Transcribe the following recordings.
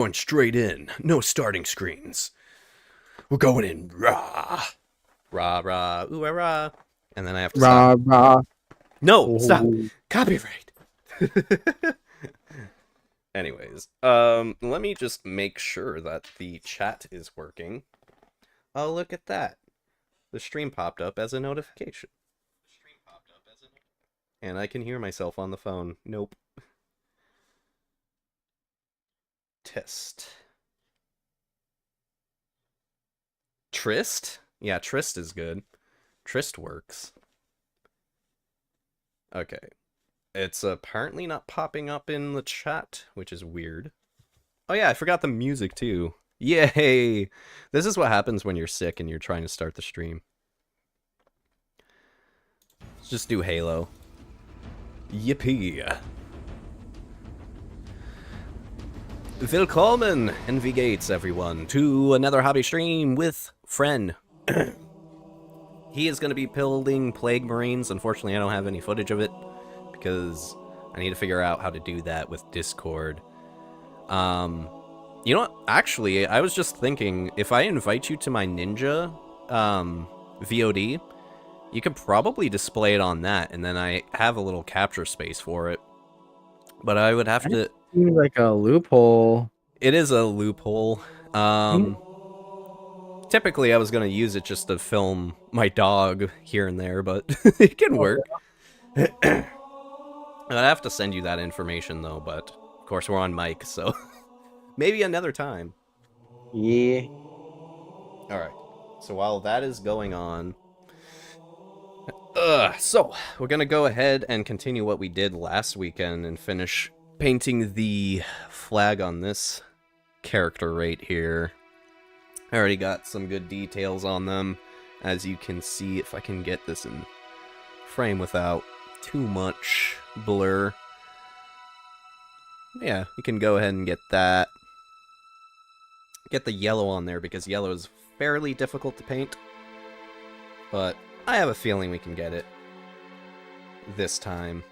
Going straight in. No starting screens. We're going in rah. Rah, rah, ooh, rah, rah. And then I have to Rah, stop. rah. No, stop. Oh. Copyright. Anyways, let me just make sure that the chat is working. Oh, look at that. The stream popped up as a notification. And I can hear myself on the phone. Nope. Test. Trist? Yeah, Trist is good. Trist works. Okay. It's apparently not popping up in the chat, which is weird. Oh yeah, I forgot the music too. Yay! This is what happens when you're sick and you're trying to start the stream. Let's just do Halo. Yippee! Willkommen and wie geht's everyone to another hobby stream with Fren. He is going to be building Plague Marines. Unfortunately, I don't have any footage of it because I need to figure out how to do that with Discord. You know what? Actually, I was just thinking, if I invite you to my Ninja VOD, you could probably display it on that, and then I have a little capture space for it. But I would have to... Seems like a loophole. It is a loophole. Typically, I was going to use it just to film my dog here and there, but it can work. I'd have to send you that information, though, but of course we're on mic, so maybe another time. Yeah. Alright, so while that is going on... so, we're going to go ahead and continue what we did last weekend and finish painting the flag on this character right here. I already got some good details on them, as you can see, if I can get this in frame without too much blur. Yeah, we can go ahead and get that. Get the yellow on there, because yellow is fairly difficult to paint. But I have a feeling we can get it this time.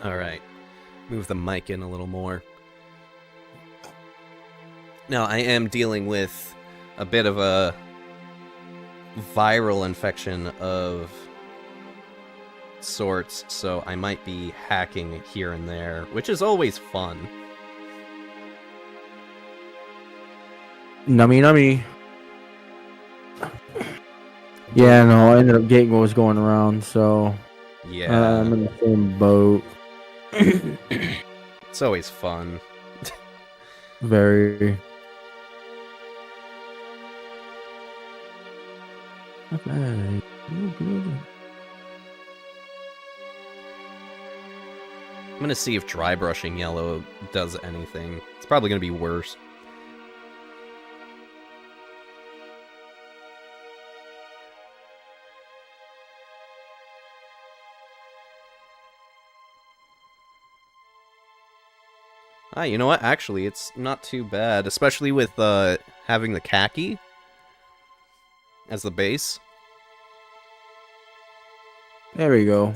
Alright. Move the mic in a little more. Now, I am dealing with a bit of a viral infection of sorts, so I might be hacking here and there, which is always fun. Nummy, nummy. Yeah, no, I ended up getting what was going around, so... Yeah. I'm in the same boat. It's always fun. Very. Okay. I'm gonna see if dry brushing yellow does anything. It's probably gonna be worse. Ah, you know what? Actually, it's not too bad, especially with having the khaki as the base. There we go.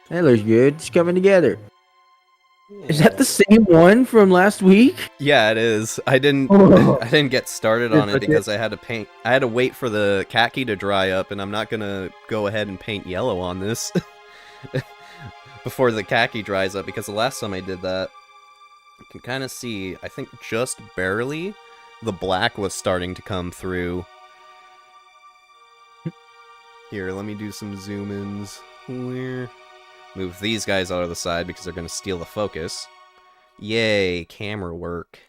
That looks good. It's coming together. Is that the same one from last week? Yeah, it is. I didn't Oh. I didn't get started on it Okay. because I had to paint. I had to wait for the khaki to dry up, and I'm not gonna go ahead and paint yellow on this before the khaki dries up, because the last time I did that, you can kind of see, I think just barely, the black was starting to come through. Here, let me do some zoom-ins. Where? Move these guys out of the side because they're going to steal the focus. Yay, camera work.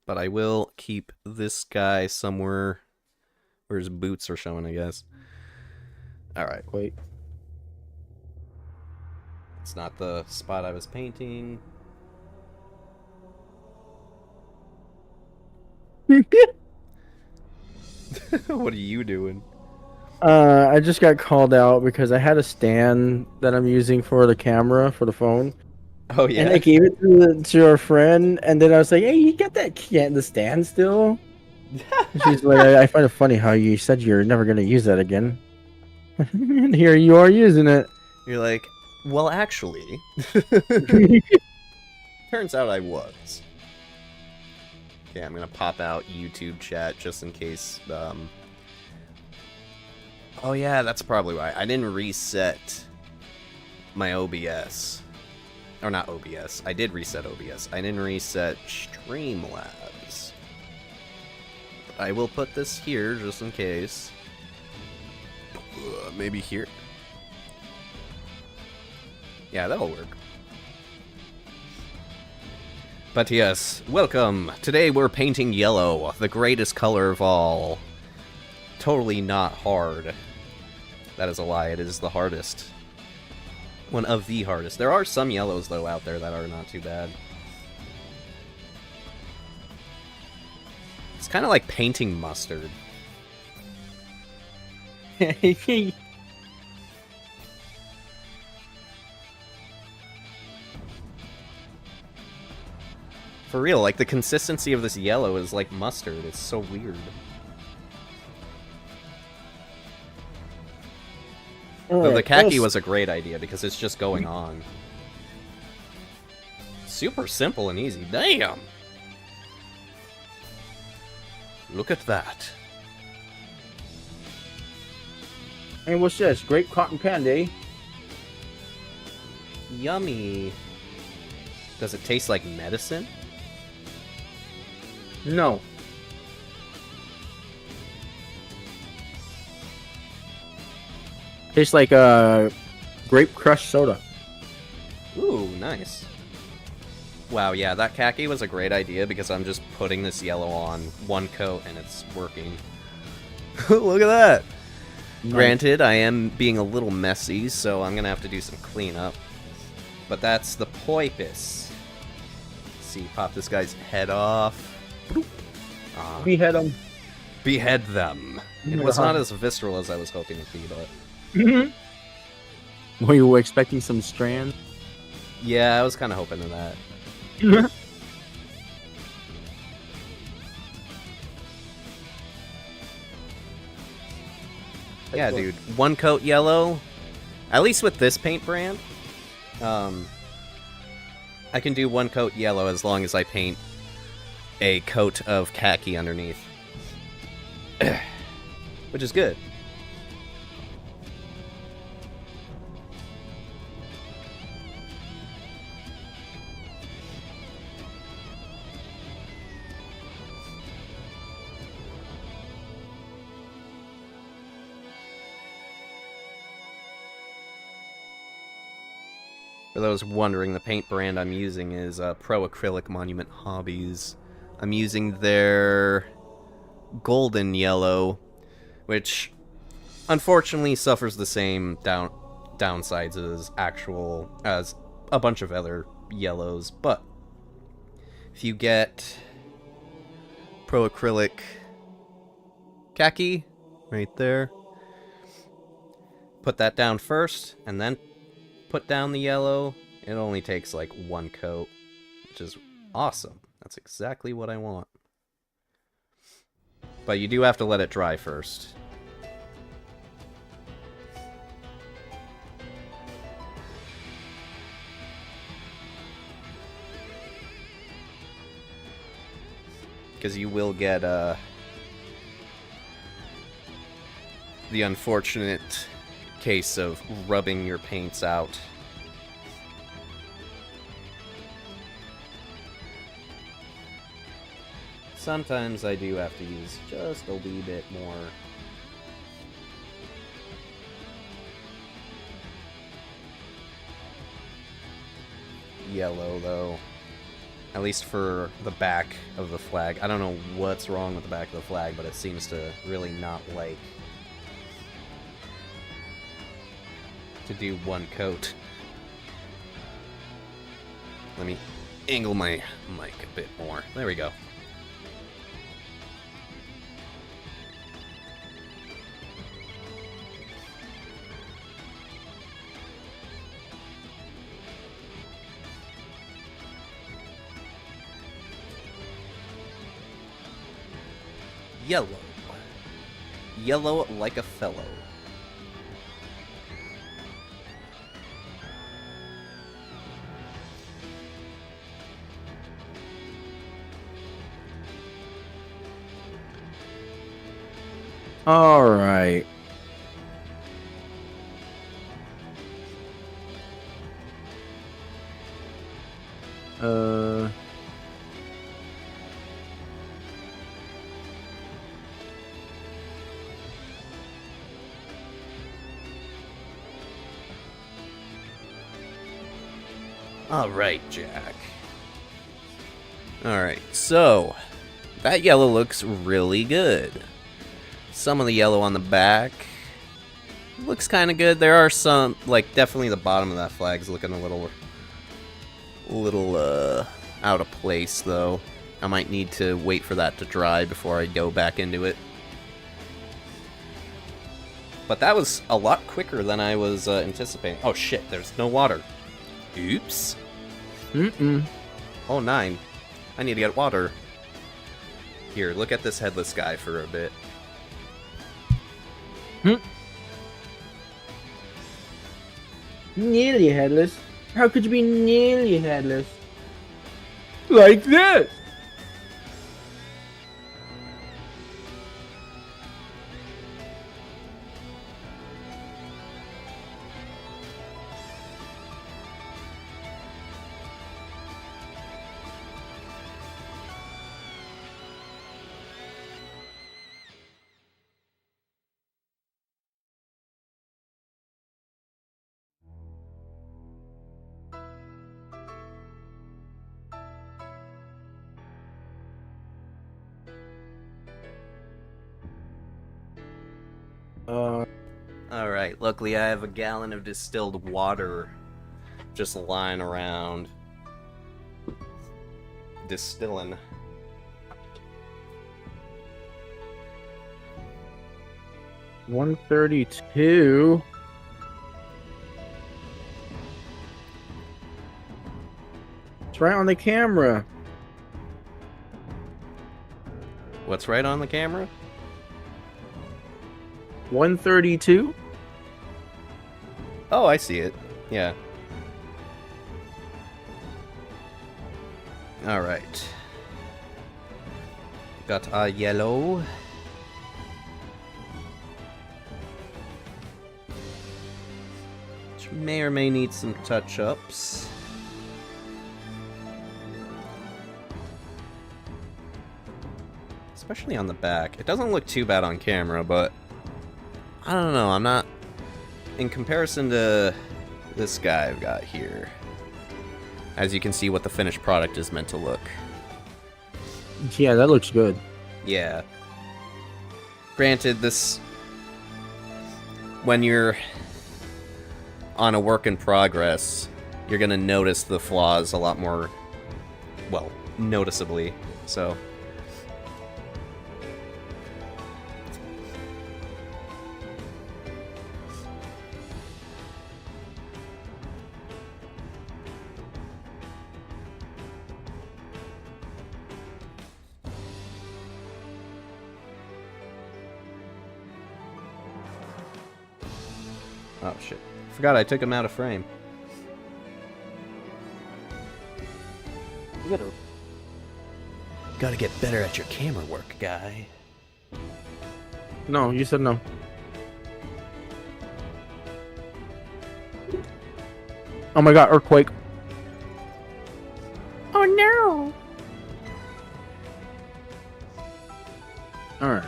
But I will keep this guy somewhere where his boots are showing, I guess. Alright. Wait. It's not the spot I was painting. What are you doing? I just got called out because I had a stand that I'm using for the camera for the phone. Oh, yeah? And I gave it to our friend, and then I was like, "Hey, you got the stand still?" And she's like, "I find it funny how you said you're never gonna use that again." And here you are using it. You're like, well, actually, turns out I was. Okay, I'm gonna pop out YouTube chat just in case. Oh yeah, that's probably why. I didn't reset my OBS. Or not OBS. I did reset OBS. I didn't reset Streamlabs. I will put this here just in case. Maybe here. Yeah, that'll work. But yes, welcome! Today we're painting yellow, the greatest color of all. Totally not hard. That is a lie, it is the hardest. One of the hardest. There are some yellows, though, out there that are not too bad. It's kind of like painting mustard. For real, like, the consistency of this yellow is like mustard. It's so weird. Though the khaki was a great idea, because it's just going on. Super simple and easy. Damn! Look at that. Hey, what's this? Grape cotton candy? Yummy. Does it taste like medicine? No. Tastes like grape crush soda. Ooh, nice. Wow, yeah, that khaki was a great idea because I'm just putting this yellow on one coat and it's working. Look at that! Nice. Granted, I am being a little messy, so I'm gonna have to do some cleanup. But that's the poipus. See, pop this guy's head off. Behead them. Behead them. It was not as visceral as I was hoping it would be, but... Were you expecting some strand? Yeah, I was kind of hoping to that. Yeah, dude. One coat yellow. At least with this paint brand. I can do one coat yellow as long as I paint a coat of khaki underneath. Which is good. For those wondering, the paint brand I'm using is Pro Acrylic Monument Hobbies. I'm using their golden yellow, which unfortunately suffers the same downsides as a bunch of other yellows. But if you get Pro Acrylic khaki right there, put that down first, and then put down the yellow. It only takes like one coat, which is awesome. That's exactly what I want. But you do have to let it dry first. Because you will get the unfortunate case of rubbing your paints out. Sometimes I do have to use just a wee bit more. Yellow, though. At least for the back of the flag. I don't know what's wrong with the back of the flag, but it seems to really not like to do one coat. Let me angle my mic a bit more. There we go. Yellow. Yellow like a fellow. All right. Uh, Alright, Jack. Alright, so that yellow looks really good. Some of the yellow on the back looks kind of good. There are some, like, definitely the bottom of that flag's looking a little out of place, though. I might need to wait for that to dry before I go back into it. But that was a lot quicker than I was anticipating. Oh shit, there's no water. Oops. Oh, 9. I need to get water. Here, look at this headless guy for a bit. Nearly headless. How could you be nearly headless? Like this. Alright, luckily I have a gallon of distilled water just lying around. Distilling. $132. It's right on the camera. What's right on the camera? 132. Oh, I see it. Yeah. Alright. Got a yellow. Which may or may need some touch-ups. Especially on the back. It doesn't look too bad on camera, but I don't know, I'm not... In comparison to this guy I've got here, as you can see what the finished product is meant to look. Yeah, that looks good. Yeah. Granted, this... When you're on a work in progress, you're gonna notice the flaws a lot more, well, noticeably, so... Oh shit. Forgot I took him out of frame. You gotta get better at your camera work, guy. No, you said no. Oh my god, earthquake. Oh no. Alright.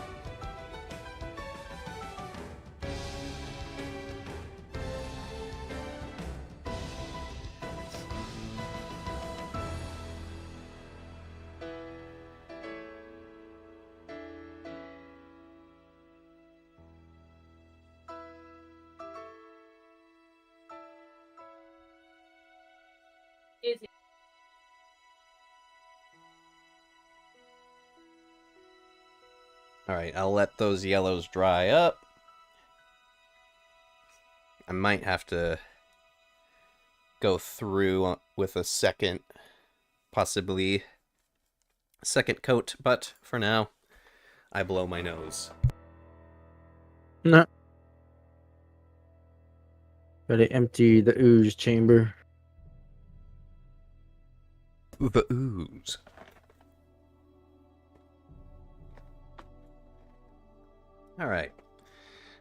Alright, I'll let those yellows dry up. I might have to go through with a second, possibly second coat, but for now, I blow my nose. No. Gotta empty the ooze chamber. The ooze. Alright.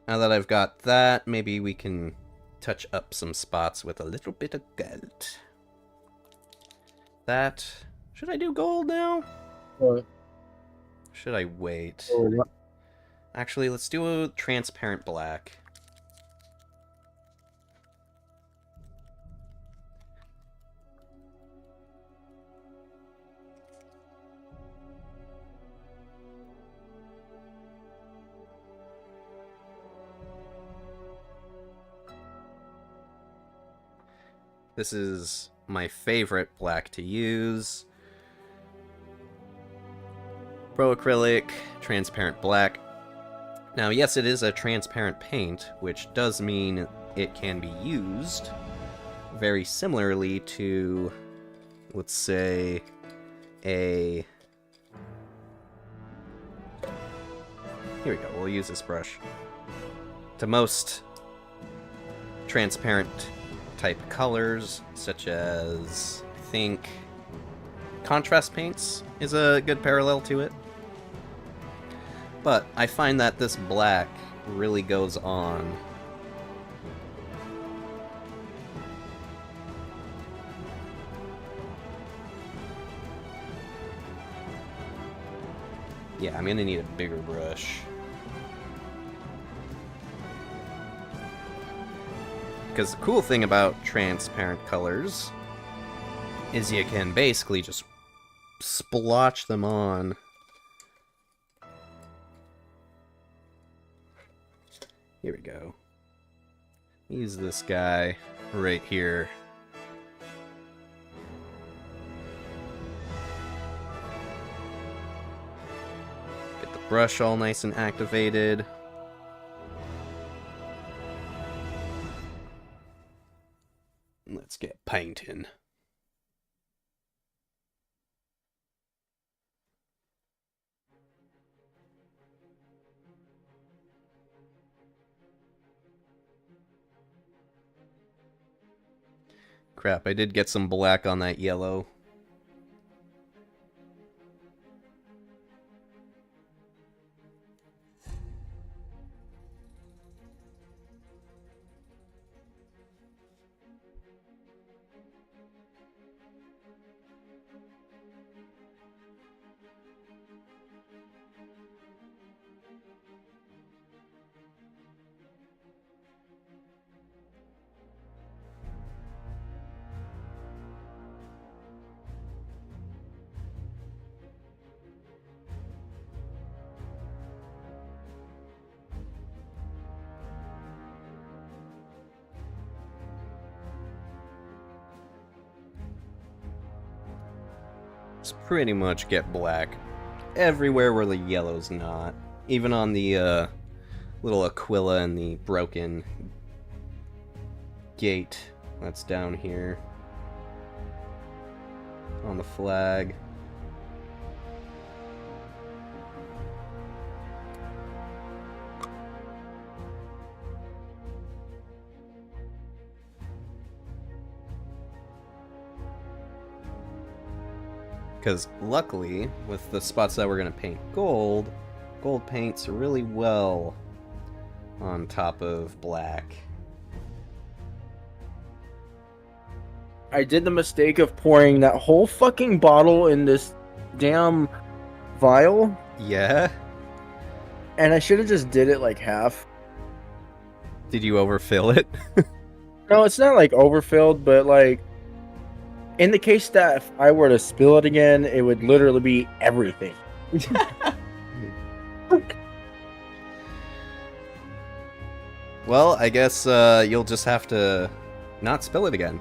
Now that I've got that, maybe we can touch up some spots with a little bit of gold. That... Should I do gold now? What? Should I wait? Oh, Actually, let's do a transparent black. This is my favorite black to use. Pro acrylic, transparent black. Now, yes, it is a transparent paint, which does mean it can be used very similarly to, let's say, a... Here we go, we'll use this brush. To most transparent type colors, such as, I think, contrast paints is a good parallel to it. But I find that this black really goes on. Yeah, I'm gonna need a bigger brush. Because the cool thing about transparent colors is you can basically just splotch them on. Here we go. Use this guy right here. Get the brush all nice and activated. Let's get painting. Crap, I did get some black on that yellow. Just pretty much get black everywhere where the yellow's not. Even on the little Aquila and the broken gate that's down here on the flag. Because luckily, with the spots that we're going to paint gold, gold paints really well on top of black. I did the mistake of pouring that whole fucking bottle in this damn vial, Yeah? and I should have just did it like half. Did you overfill it? No, it's not like overfilled, but like in the case that if I were to spill it again, it would literally be everything. Well, I guess you'll just have to not spill it again.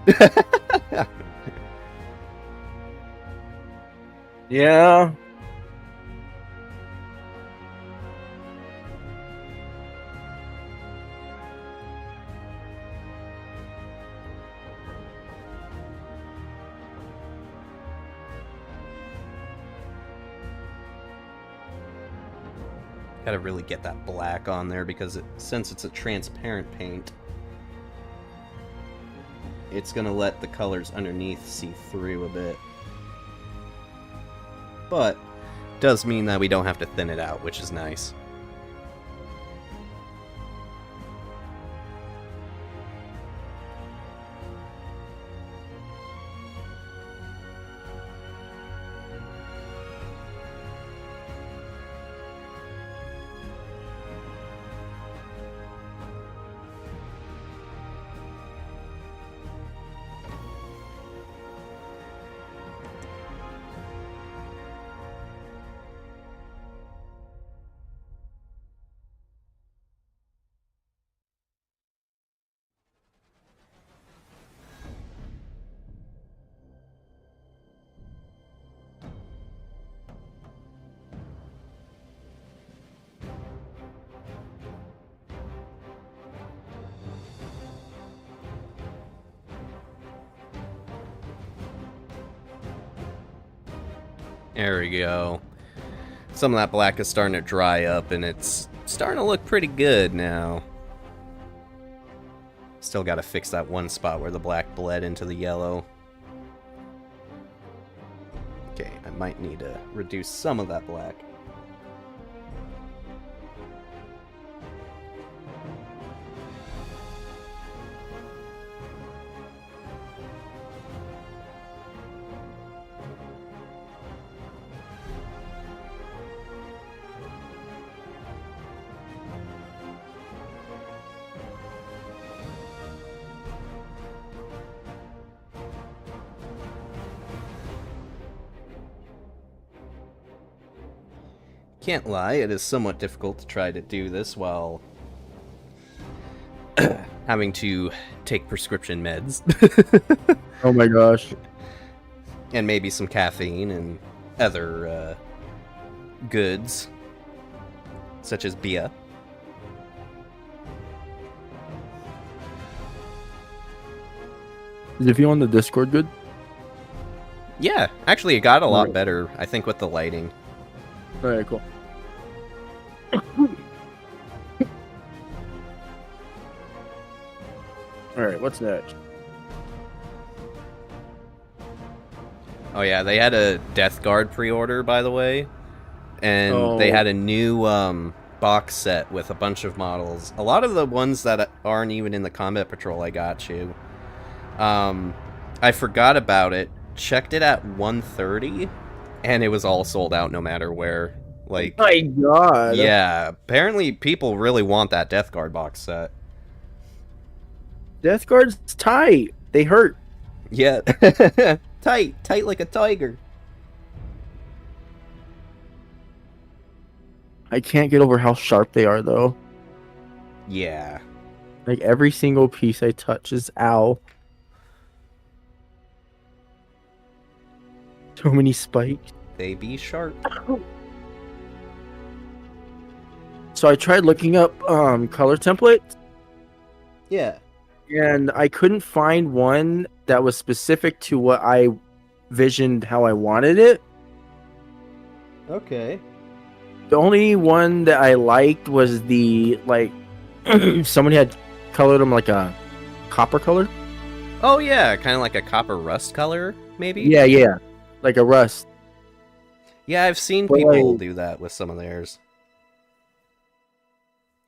Yeah. Gotta really get that black on there because since it's a transparent paint, it's gonna let the colors underneath see through a bit. But does mean that we don't have to thin it out, which is nice. There we go. Some of that black is starting to dry up, and it's starting to look pretty good now. Still got to fix that one spot where the black bled into the yellow. Okay, I might need to reduce some of that black. Can't lie, it is somewhat difficult to try to do this while having to take prescription meds. Oh my gosh. And maybe some caffeine and other goods, such as beer. Is it feel on the Discord good? Yeah, actually it got a lot Alright. better, I think, with the lighting. Alright, cool. Alright, what's next? Oh yeah, they had a Death Guard pre-order, by the way. And they Oh. had a new box set with a bunch of models. A lot of the ones that aren't even in the Combat Patrol I got you. I forgot about it, checked it at 1:30, and it was all sold out no matter where. Like, My god. yeah, apparently people really want that Death Guard box set. Death Guard's tight. They hurt. Yeah. Tight like a tiger. I can't get over how sharp they are, though. Yeah. Like, every single piece I touch is ow. So many spikes. They be sharp. So I tried looking up color templates, Yeah. and I couldn't find one that was specific to what I visioned how I wanted it. Okay. The only one that I liked was the, like, somebody had colored them like a copper color. Oh yeah, kind of like a copper rust color, maybe? Yeah. Like a rust. Yeah, I've seen But, people like- do that with some of theirs.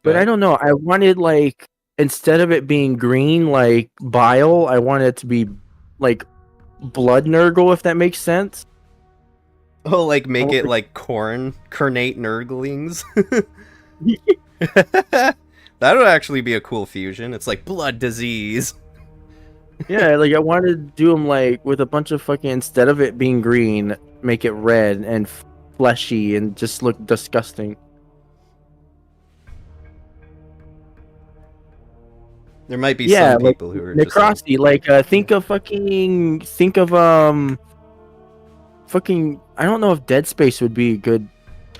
But I don't know. I wanted, like, instead of it being green like bile, I wanted it to be like blood Nurgle, if that makes sense. Oh, like make Oh, it like cornate nurglings. That would actually be a cool fusion. It's like blood disease. Yeah, like I wanted to do them like with a bunch of fucking, instead of it being green, make it red and fleshy and just look disgusting. There might be Yeah, some like people who are just Necrosity. Like think of fucking. I don't know if Dead Space would be a good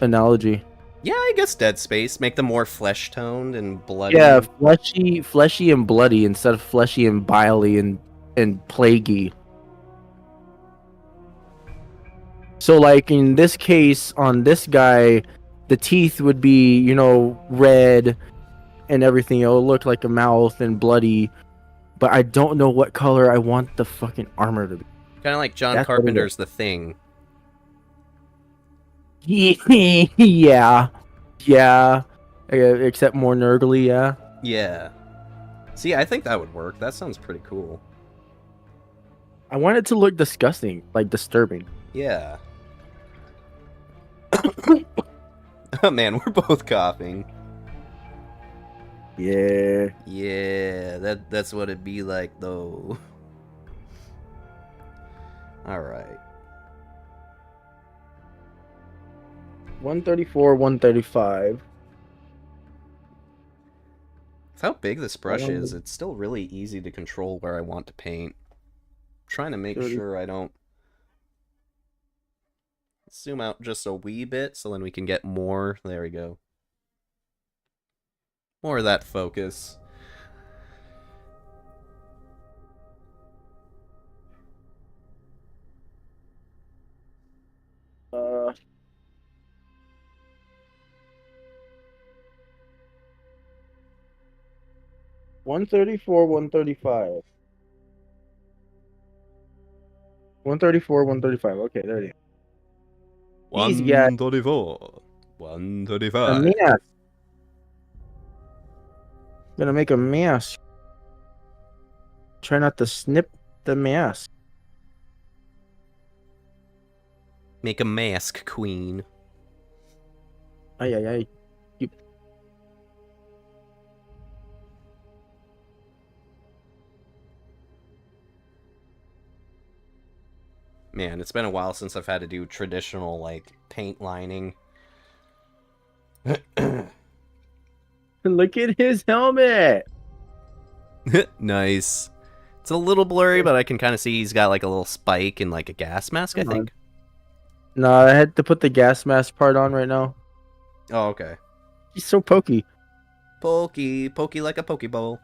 analogy. yeah, I guess Dead Space. Make them more flesh toned and bloody. Yeah, fleshy and bloody instead of fleshy and biley and plaguey. So, like in this case, on this guy, the teeth would be, red and everything. It'll look like a mouth and bloody, but I don't know what color I want the fucking armor to be. Kind of like John That's what it Carpenter's The Thing. Yeah. Except more nurgly, yeah. Yeah. See, I think that would work. That sounds pretty cool. I want it to look disgusting, like disturbing. Yeah. Oh man, we're both coughing. Yeah. Yeah, that's what it'd be like though. Alright. 134, 135. With how big this brush is, it's still really easy to control where I want to paint. I'm trying to make 30. sure I don't zoom out just a wee bit so then we can get more. There we go. More of that focus. 134, 135. 134, 135. Okay, there it is. These guys 134. a 135. mess. Gonna make a mess. Try not to snip the mess. Make a mask, queen. Ay, ay, ay. You... Man, it's been a while since I've had to do traditional, like, paint lining. Look at his helmet. Nice. It's a little blurry, but I can kind of see he's got, like, a little spike and, like, a gas mask, I Come on. think. No, I had to put the gas mask part on right now. Oh, okay. He's so pokey. Pokey like a pokeball.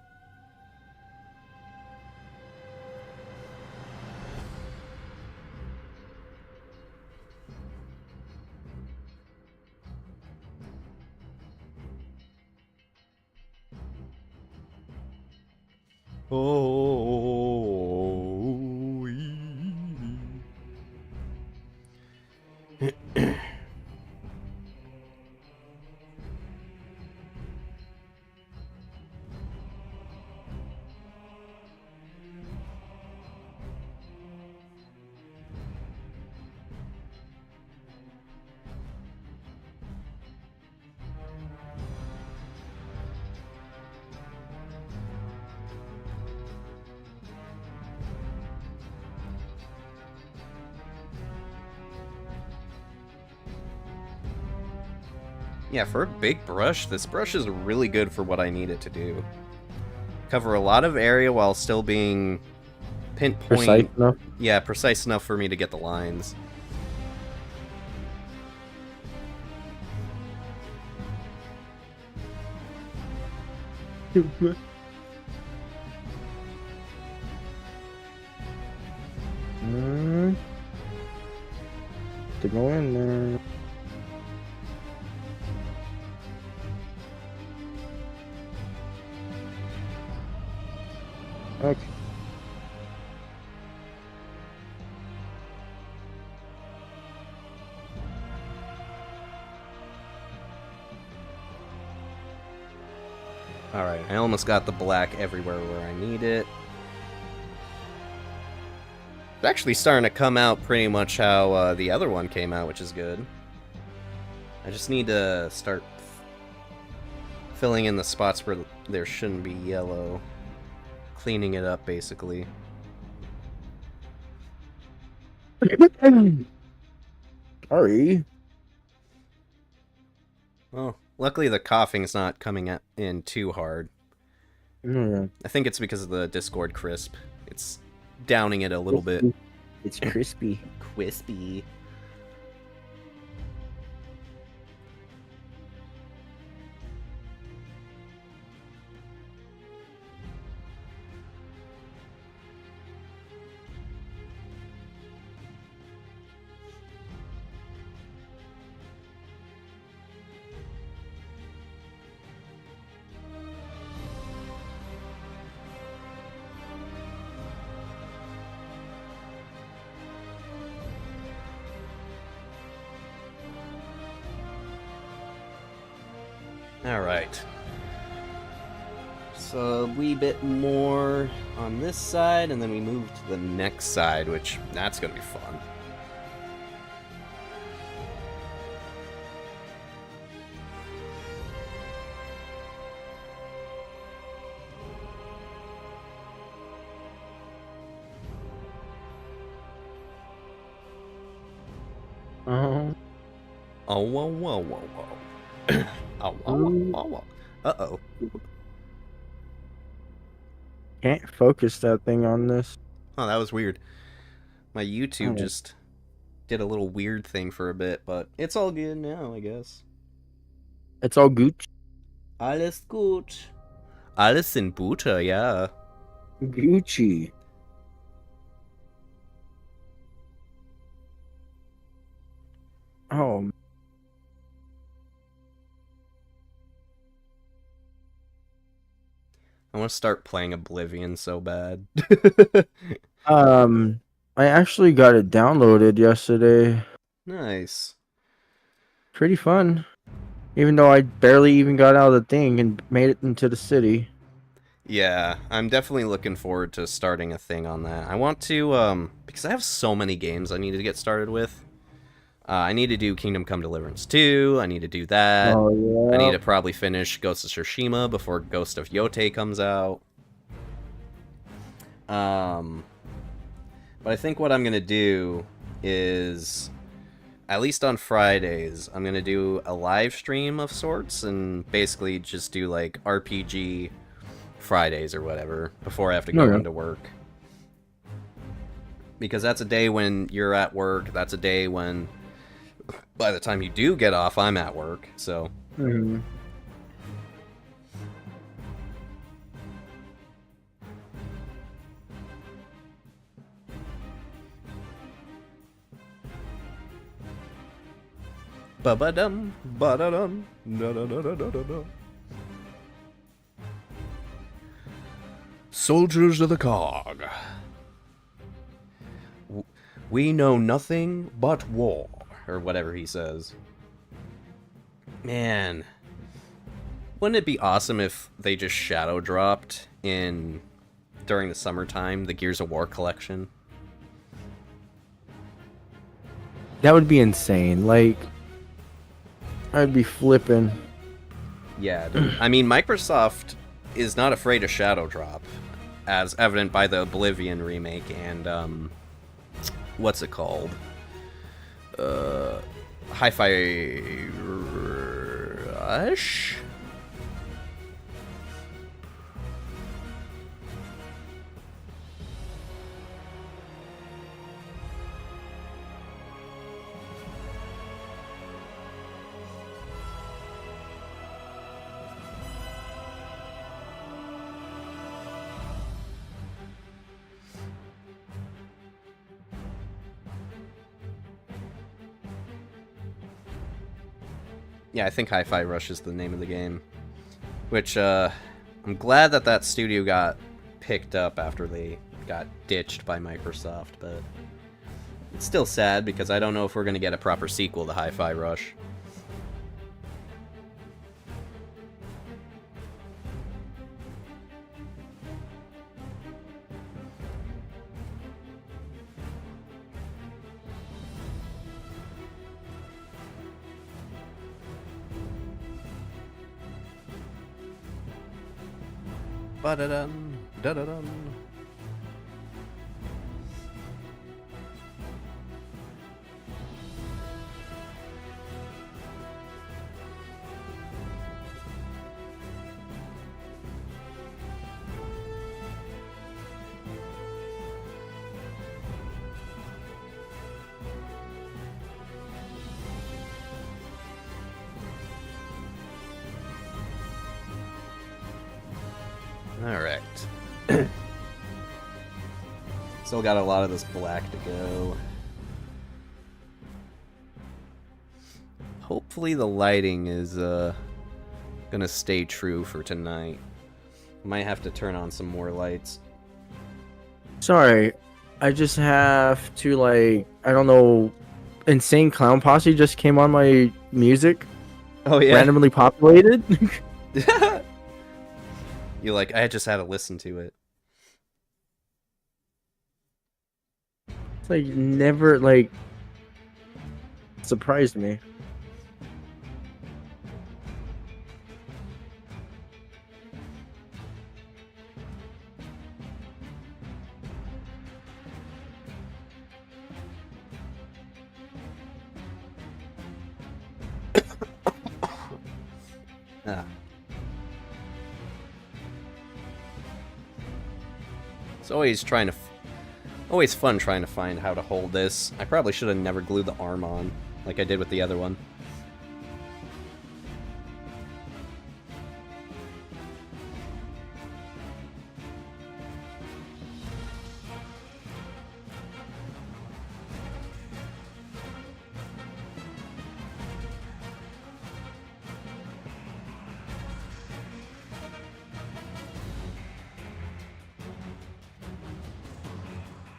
Oh. Yeah, for a big brush, this brush is really good for what I need it to do. Cover a lot of area while still being pinpoint. Precise enough. Yeah, precise enough for me to get the lines. To go in there. Okay. Alright, I almost got the black everywhere where I need it. It's actually starting to come out pretty much how the other one came out, which is good. I just need to start filling in the spots where there shouldn't be yellow. Cleaning it up, basically. Sorry. Well, luckily the coughing's not coming in too hard. Mm. I think it's because of the Discord crisp. It's downing it a little bit. It's crispy. Crispy. Alright. So a wee bit more on this side, and then we move to the next side, which that's gonna be fun. Oh. Oh, whoa, whoa, whoa, whoa. Oh, whoa, whoa, whoa, whoa. Uh-oh. Can't focus that thing on this. Oh, that was weird. My YouTube Oh. just did a little weird thing for a bit, but it's all good now, I guess. It's all gooch. Alles gut. Alles in Butter, ja. Gucci. Oh. I want to start playing Oblivion so bad. Um, I actually got it downloaded yesterday. Nice. Pretty fun. Even though I barely even got out of the thing and made it into the city. Yeah, I'm definitely looking forward to starting a thing on that. I want to, because I have so many games I need to get started with. I need to do Kingdom Come Deliverance 2. I need to do that. Oh I need yeah. to probably finish Ghost of Tsushima before Ghost of Yote comes out. Um, but I think what I'm gonna do is, at least on Fridays, I'm gonna do a live stream of sorts and basically just do like RPG Fridays or whatever before I have to go Okay. into work. Because that's a day when you're at work. That's a day when, by the time you do get off, I'm at work. So, Mhm. ba-ba-dum, ba-da-dum, da-da-da-da-da-da. Soldiers of the Cog. We know nothing but war, or whatever he says. Man, wouldn't it be awesome if they just shadow dropped in during the summertime the Gears of War collection? That would be insane. Like, I'd be flipping. Yeah, dude. I mean, Microsoft is not afraid to shadow drop, as evident by the Oblivion remake and what's it called? Hi-Fi Rush? Yeah, I think Hi-Fi Rush is the name of the game. Which, I'm glad that that studio got picked up after they got ditched by Microsoft, but it's still sad because I don't know if we're going to get a proper sequel to Hi-Fi Rush. Ba-da-dum, da-da-dum. Alright. Still got a lot of this black to go. Hopefully the lighting is gonna stay true for tonight. Might have to turn on some more lights. Sorry, I just have to like I don't know. Insane Clown Posse just came on my music, Oh yeah. randomly populated. You like, I just had to listen to it. It's like never like surprised me. Ah. It's always always fun trying to find how to hold this. I probably should have never glued the arm on, like I did with the other one.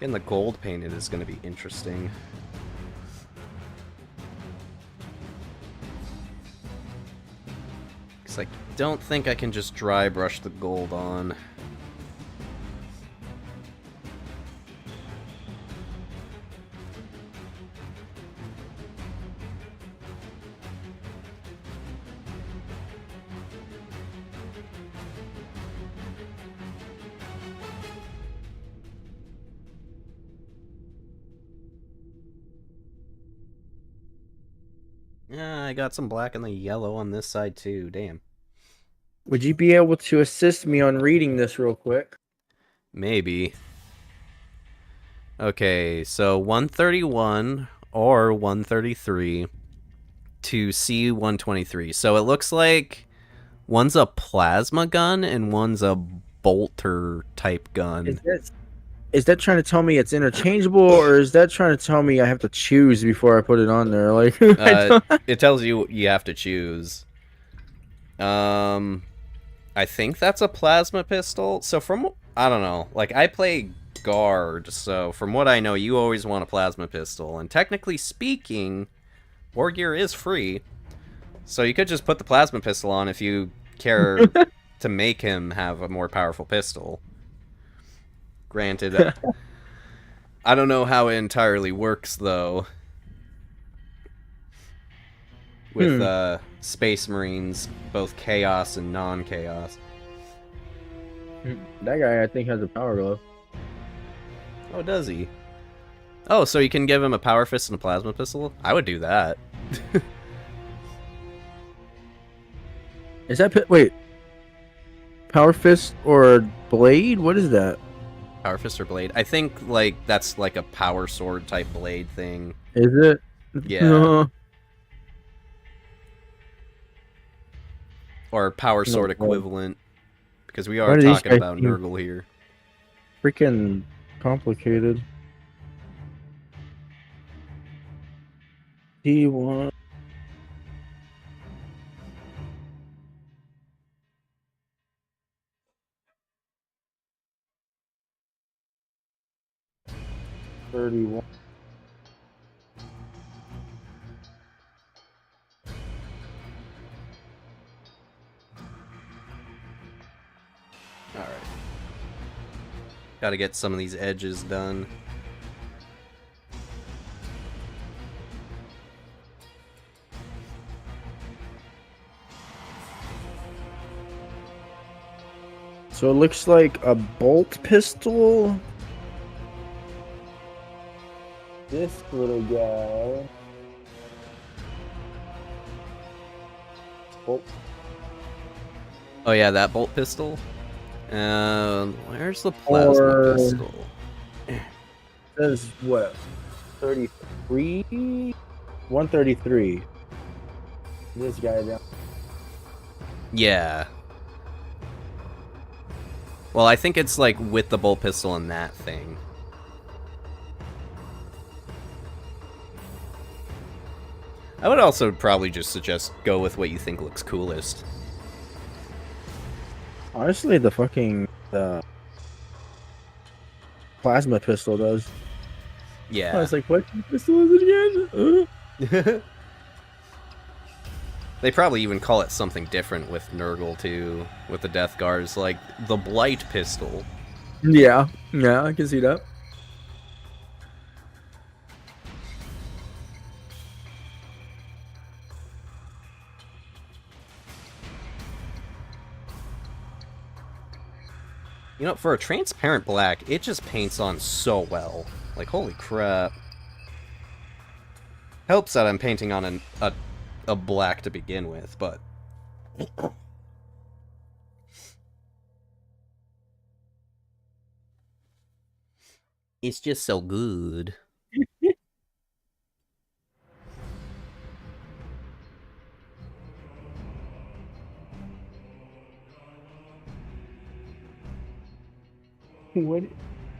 Getting the gold painted is going to be interesting. Because I don't think I can just dry brush the gold on. Yeah, I got some black and the yellow on this side too. Damn. Would you be able to assist me on reading this real quick? Maybe. Okay, so 131 or 133 to C123. So it looks like one's a plasma gun and one's a bolter type gun. Is that trying to tell me it's interchangeable, or is that trying to tell me I have to choose before I put it on there? Like, It tells you have to choose. I think that's a plasma pistol. So from I don't know, like I play guard, so from what I know, you always want a plasma pistol. And technically speaking, war gear is free, so you could just put the plasma pistol on if you care to make him have a more powerful pistol. Granted, I don't know how it entirely works though. With Space Marines, both chaos and non-chaos. That guy, I think, has a power glove. Oh, does he? Oh, so you can give him a power fist and a plasma pistol? I would do that. Is that wait? Power fist or blade? What is that? Power fist or blade? I think like that's like a power sword type blade thing. Is it? Yeah. Or power sword equivalent. Because we are talking about Nurgle here. Freaking complicated. D1. $31. Alright. Gotta get some of these edges done. So it looks like a bolt pistol. This little guy. Bolt. Oh yeah, that bolt pistol. Where's the plasma pistol? That is what? 33? 133. This guy down. Yeah. Well, I think it's like with the bolt pistol and that thing. I would also probably just suggest go with what you think looks coolest. Honestly, the fucking plasma pistol does. Yeah. I was like, what pistol is it again? They probably even call it something different with Nurgle too, with the Death Guards, like the Blight pistol. Yeah, I can see that. You know, for a transparent black, it just paints on so well. Like, holy crap. Helps that I'm painting on a black to begin with, but... It's just so good. What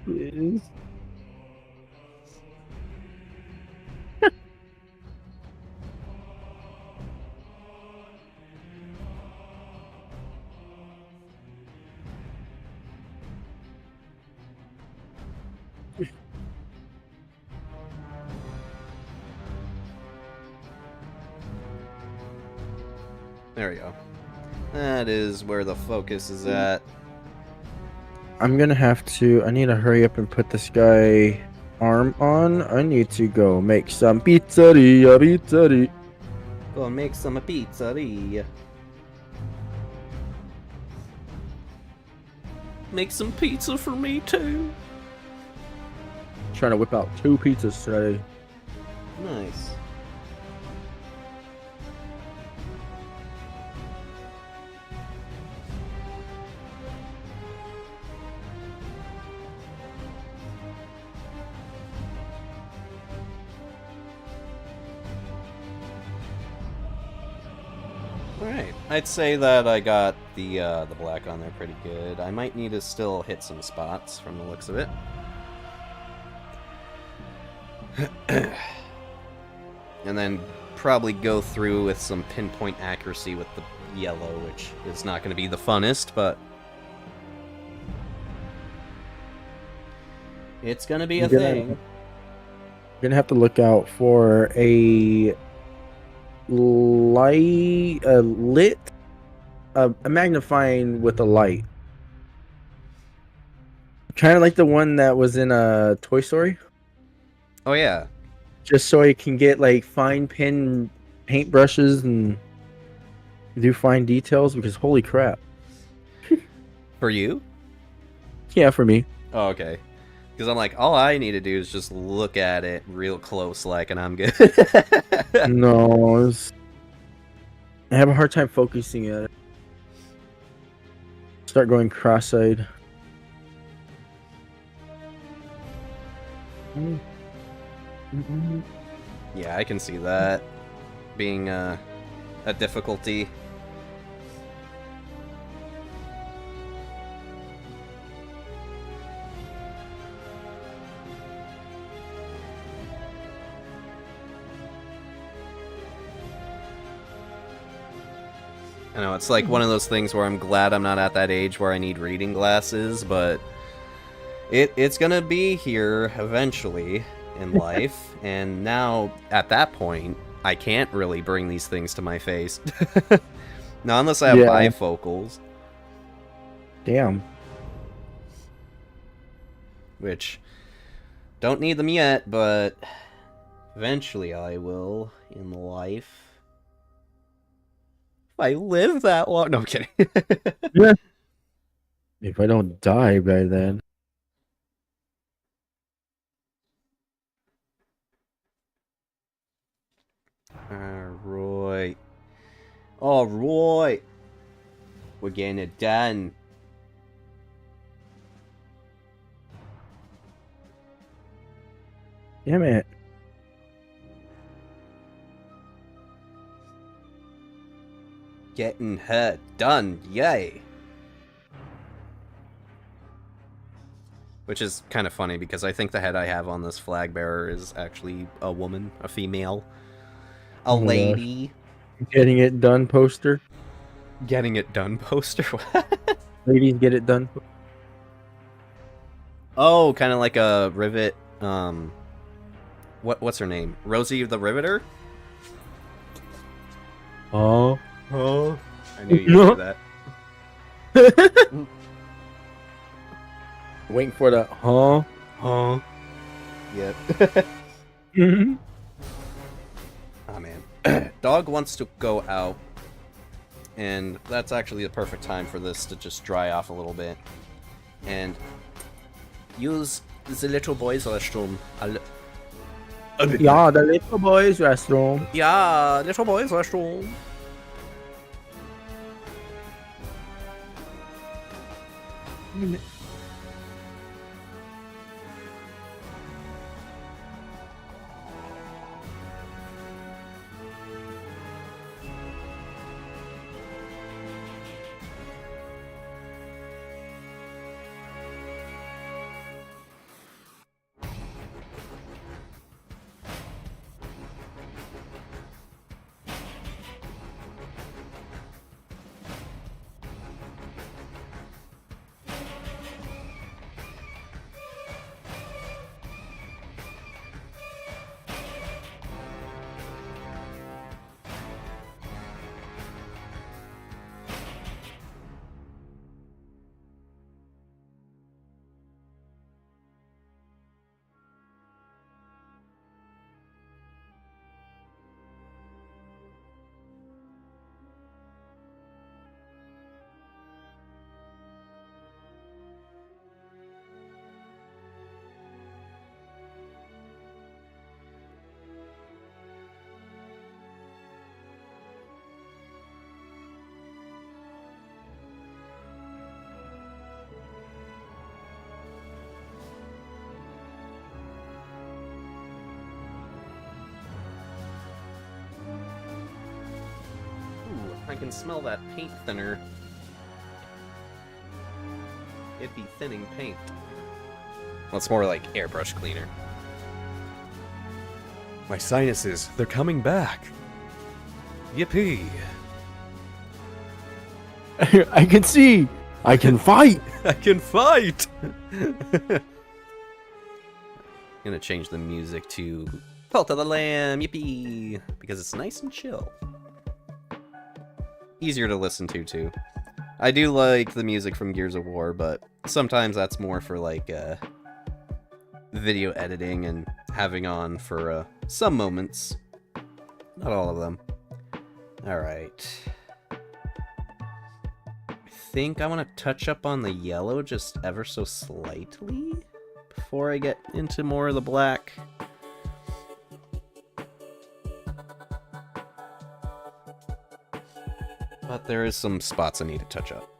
is? There we go. That is where the focus is at. I'm gonna have to. I need to hurry up and put this guy arm on. I need to go make some pizzeria. Go and make some pizzeria. Make some pizza for me too. Trying to whip out 2 pizzas today. Nice. Alright, I'd say that I got the black on there pretty good. I might need to still hit some spots from the looks of it. And then probably go through with some pinpoint accuracy with the yellow, which is not going to be the funnest, but it's going to be a thing. You're gonna have to look out for a light, a magnifying with a light. Kind of like the one that was in a Toy Story. Oh yeah. Just so you can get like fine pin paintbrushes and do fine details, because holy crap. For you? Yeah, for me. Oh, okay. Because I'm like, all I need to do is just look at it real close, like, and I'm good. No, I have a hard time focusing at it. Start going cross-eyed. Yeah, I can see that being a difficulty. I know, it's like one of those things where I'm glad I'm not at that age where I need reading glasses, but it's gonna be here eventually in life, and now, at that point, I can't really bring these things to my face. Not unless I have bifocals. Damn. Which, don't need them yet, but eventually I will in life. If I live that long. No, I'm kidding. Yeah. If I don't die by then. Alright. Alright. We're getting it done. Damn it. Getting her done. Yay. Which is kind of funny because I think the head I have on this flag bearer is actually a woman, a female, a lady. Getting it done poster. Getting it done poster. Ladies get it done. Oh, kind of like a rivet. What's her name? Rosie the Riveter. Oh. Oh. I knew you'd do that. Waiting for the huh? Huh? Yep. Mm-hmm. Oh man. Dog wants to go out, and that's actually the perfect time for this to just dry off a little bit. And use the little boy's restroom. Yeah, the little boy's restroom. Yeah, little boy's restroom. can smell that paint thinner. It'd be thinning paint. Well, it's more like airbrush cleaner. My sinuses, they're coming back. Yippee. I can see. I can fight. I can fight! I'm gonna change the music to Cult of the Lamb, yippee! Because it's nice and chill. Easier to listen to, too. I do like the music from Gears of War, but sometimes that's more for, like, video editing and having on for some moments. Not all of them. Alright. I think I want to touch up on the yellow just ever so slightly before I get into more of the black. But there is some spots I need to touch up.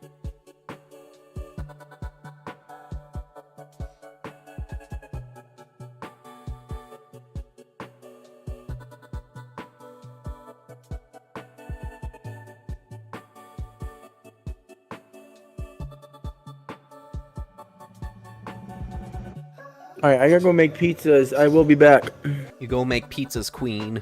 Alright, I gotta go make pizzas. I will be back. You go make pizzas, queen.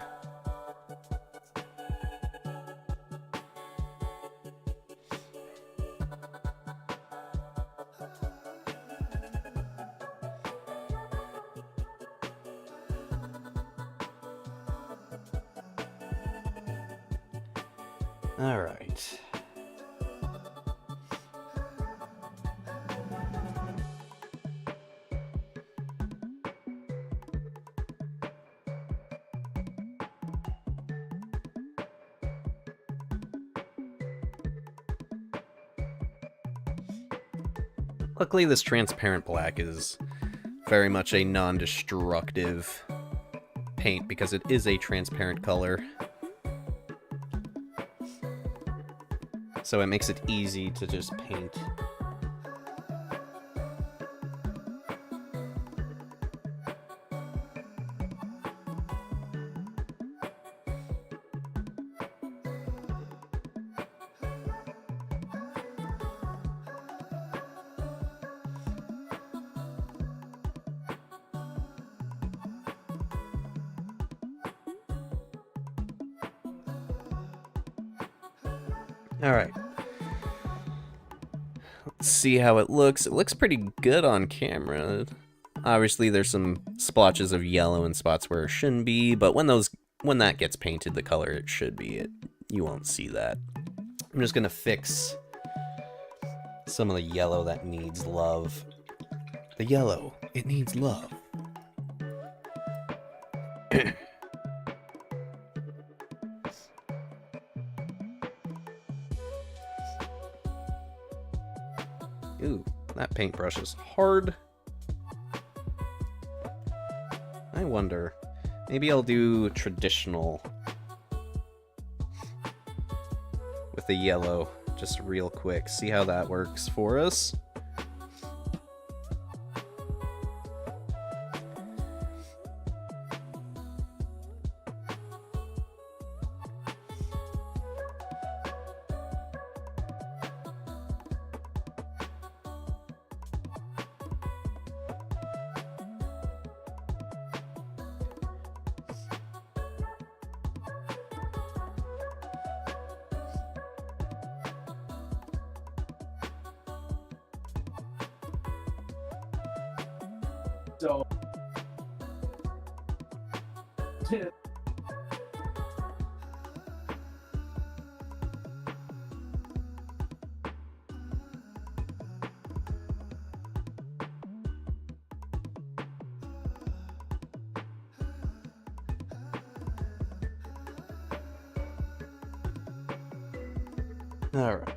All right. Luckily, this transparent black is very much a non-destructive paint because it is a transparent color. So it makes it easy to just paint. Alright. Let's see how it looks. It looks pretty good on camera. Obviously there's some splotches of yellow and spots where it shouldn't be, but when that gets painted the color it should be, you won't see that. I'm just gonna fix some of the yellow that needs love. The yellow, it needs love. Ooh, that paintbrush is hard. I wonder. Maybe I'll do traditional with the yellow, just real quick. See how that works for us. So. All right.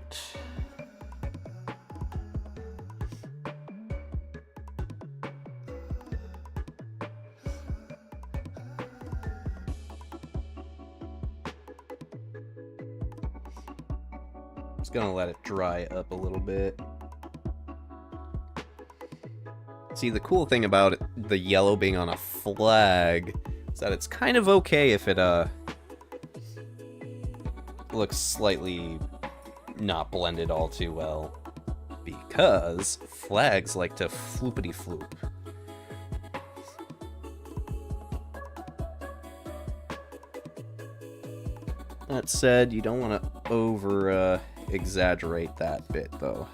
Just gonna let it dry up a little bit. See, the cool thing about the yellow being on a flag is that it's kind of okay if it looks slightly not blended all too well. Because flags like to floopity-floop. That said, you don't want to over-exaggerate that bit, though.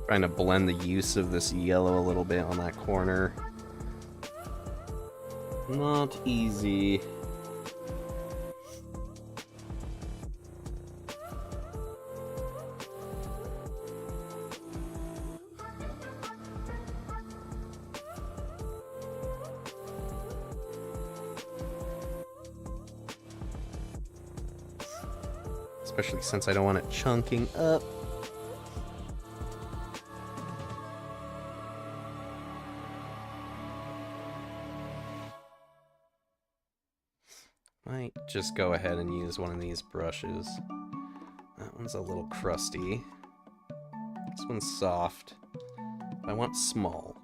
Trying to blend the use of this yellow a little bit on that corner. Not easy. Especially since I don't want it chunking up. Might just go ahead and use one of these brushes. That one's a little crusty. This one's soft. I want small.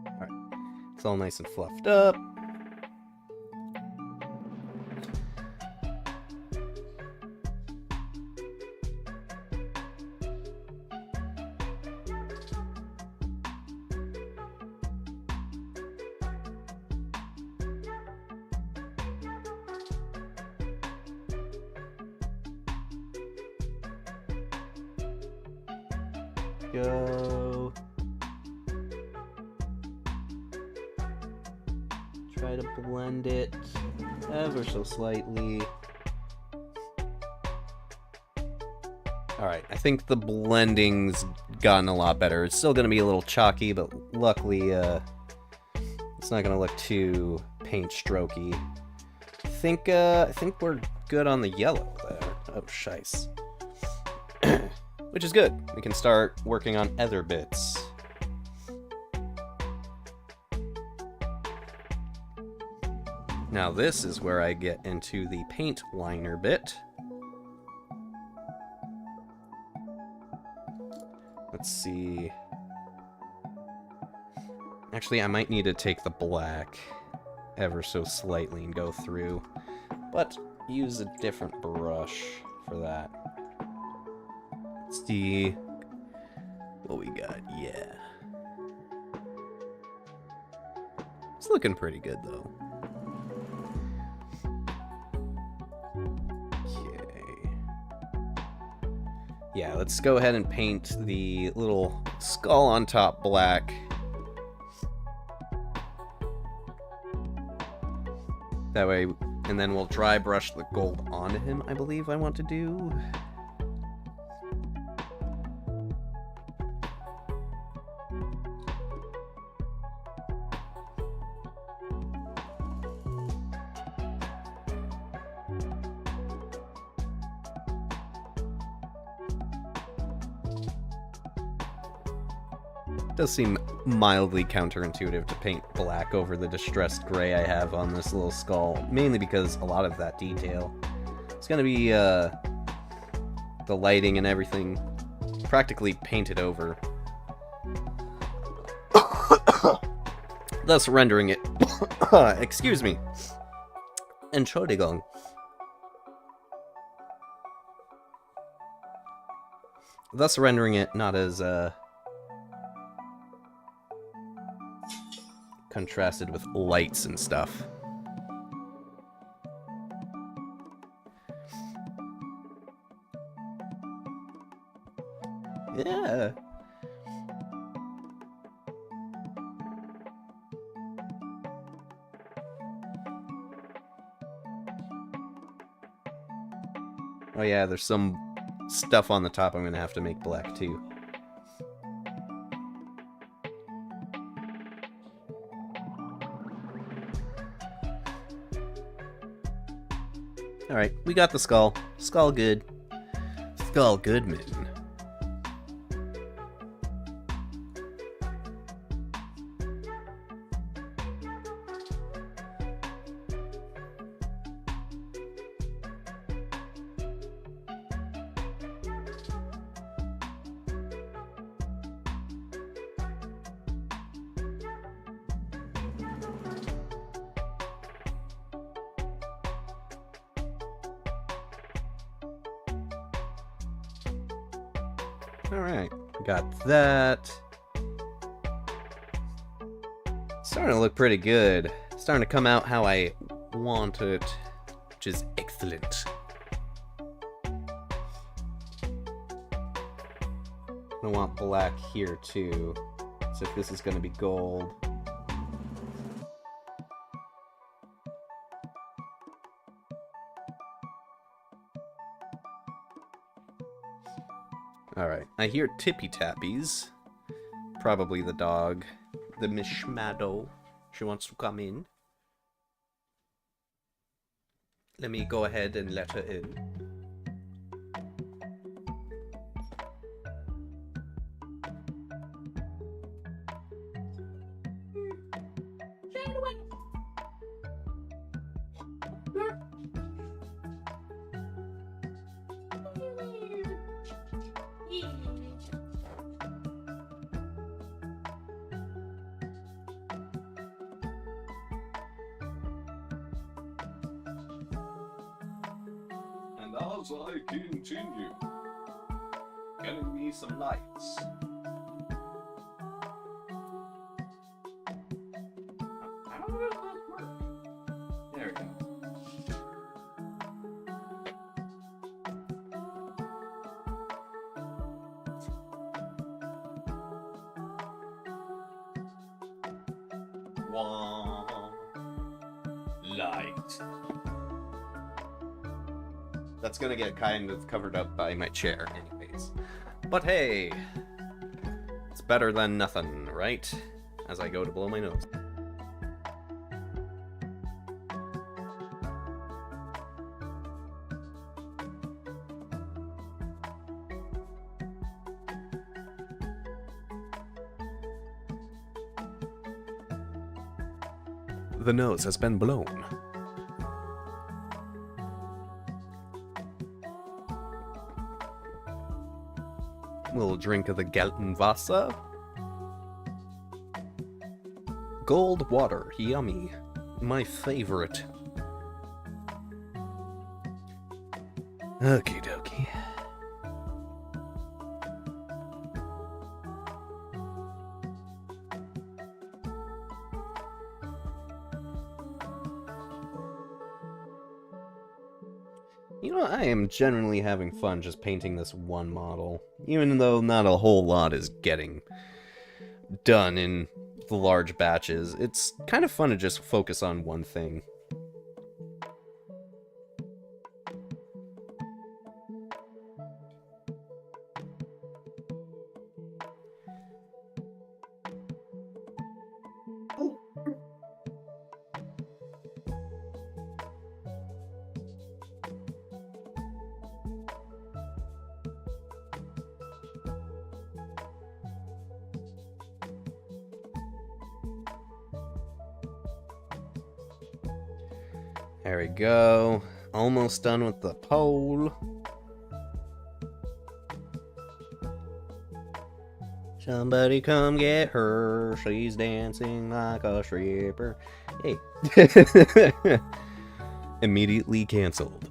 Alright, it's all nice and fluffed up. Go. Try to blend it ever so slightly. Alright, I think the blending's gotten a lot better. It's still going to be a little chalky, but luckily it's not going to look too paint strokey. I think we're good on the yellow there. Oh, shice. Which is good. We can start working on other bits. Now this is where I get into the paint liner bit. Let's see. Actually, I might need to take the black ever so slightly and go through, but use a different brush for that. Let's see what we got. Yeah. It's looking pretty good, though. Okay. Yeah, let's go ahead and paint the little skull on top black. That way, and then we'll dry brush the gold onto him, I believe I want to do. Does seem mildly counterintuitive to paint black over the distressed gray I have on this little skull, mainly because a lot of that detail is going to be the lighting and everything practically painted over, thus rendering it excuse me, Entschuldigung, thus rendering it not as contrasted with lights and stuff. Yeah. Oh yeah, there's some stuff on the top I'm gonna have to make black too. Alright, we got the skull. Skull good. Skull Goodman. Alright, got that. Starting to look pretty good. Starting to come out how I want it, which is excellent. I want black here too. So if this is going to be gold. Alright, I hear Tippy Tappies. Probably the dog. The Mishmado. She wants to come in. Let me go ahead and let her in. And as I continue getting me some lights. How does this work? There we go. One light. That's gonna get kind of covered up by my chair anyways. But hey, it's better than nothing, right? As I go to blow my nose. The nose has been blown. Little drink of the Geltenwasser. Gold water, yummy. My favorite. Okie dokie. You know, I am generally having fun just painting this one model, even though not a whole lot is getting done in the large batches. It's kind of fun to just focus on one thing. There we go. Almost done with the pole. Somebody come get her. She's dancing like a stripper. Hey. Immediately canceled.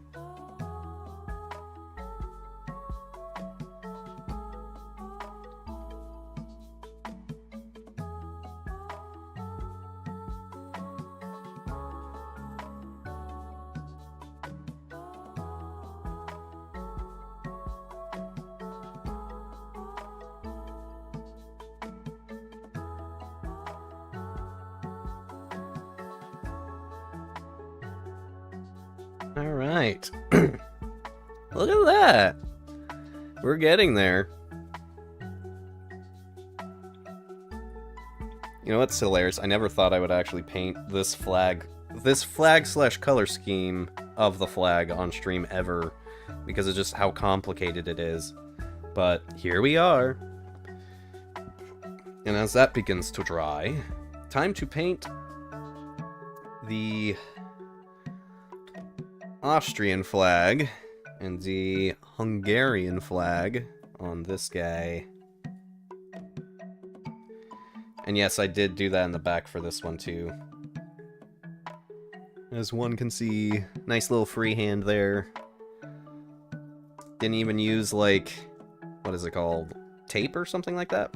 Alright. Look at that! We're getting there. You know what's hilarious? I never thought I would actually paint this flag slash color scheme of the flag on stream ever, because of just how complicated it is. But here we are. And as that begins to dry, time to paint the Austrian flag and the Hungarian flag on this guy. And yes, I did do that in the back for this one too. As one can see, nice little freehand there. Didn't even use, like, what is it called? Tape or something like that?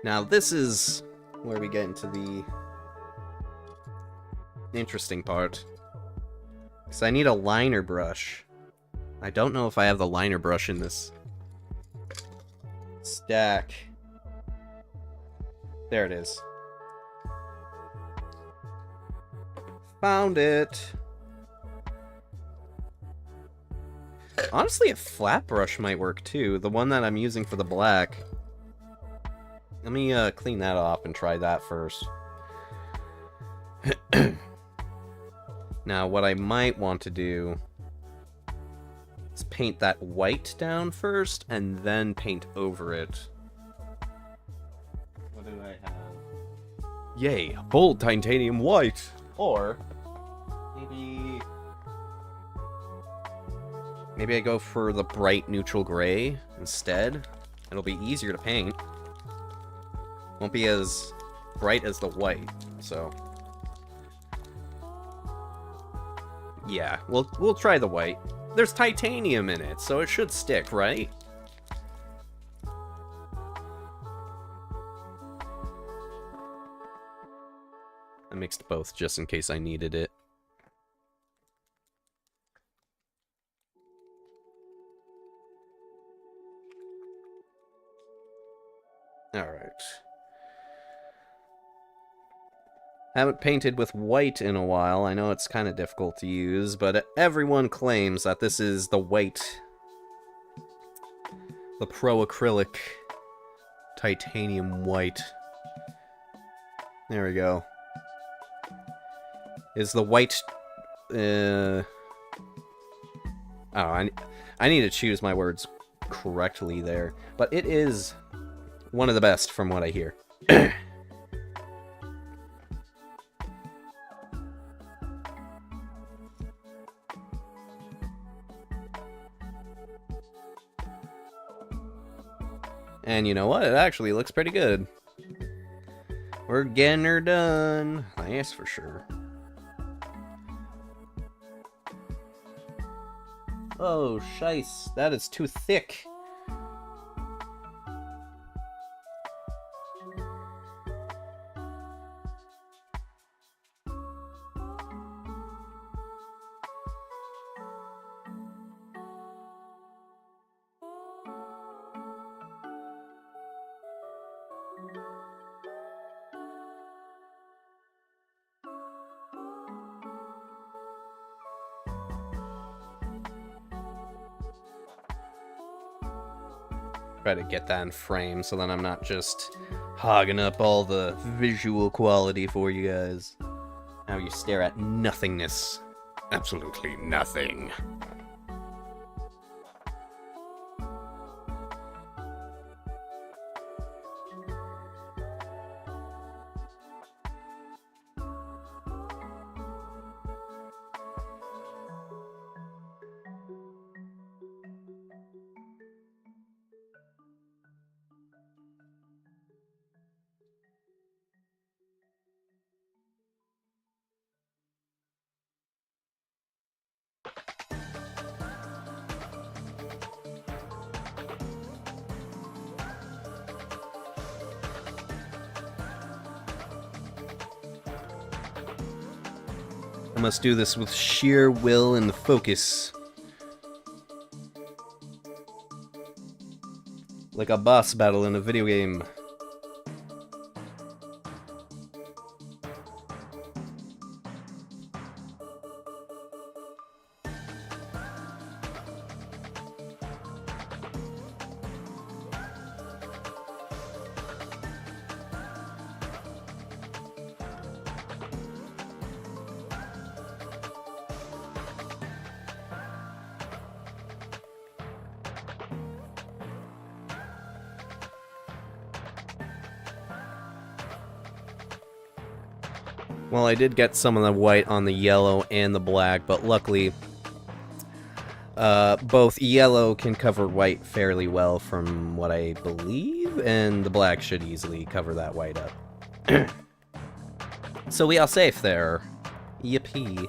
Now this is where we get into the interesting part. Because I need a liner brush. I don't know if I have the liner brush in this stack. There it is. Found it. Honestly, a flat brush might work too. The one that I'm using for the black. Let me clean that off and try that first. Now, what I might want to do is paint that white down first, and then paint over it. What do I have? Yay, bold titanium white! Or, maybe I go for the bright neutral gray instead. It'll be easier to paint. Won't be as bright as the white, so... yeah, we'll try the white. There's titanium in it, so it should stick, right? I mixed both just in case I needed it. Alright. Haven't painted with white in a while. I know it's kind of difficult to use, but everyone claims that this is the white. The Pro Acrylic Titanium White. There we go. Is the white... oh, I need to choose my words correctly there. But it is one of the best from what I hear. And you know what? It actually looks pretty good. We're getting her done. That's for sure. Oh, shice. That is too thick. Try to get that in frame so then I'm not just hogging up all the visual quality for you guys. Now you stare at nothingness. Absolutely nothing. must do this with sheer will and focus. Like a boss battle in a video game. Well, I did get some of the white on the yellow and the black, but luckily, both yellow can cover white fairly well from what I believe, and the black should easily cover that white up. So we are safe there. Yippee.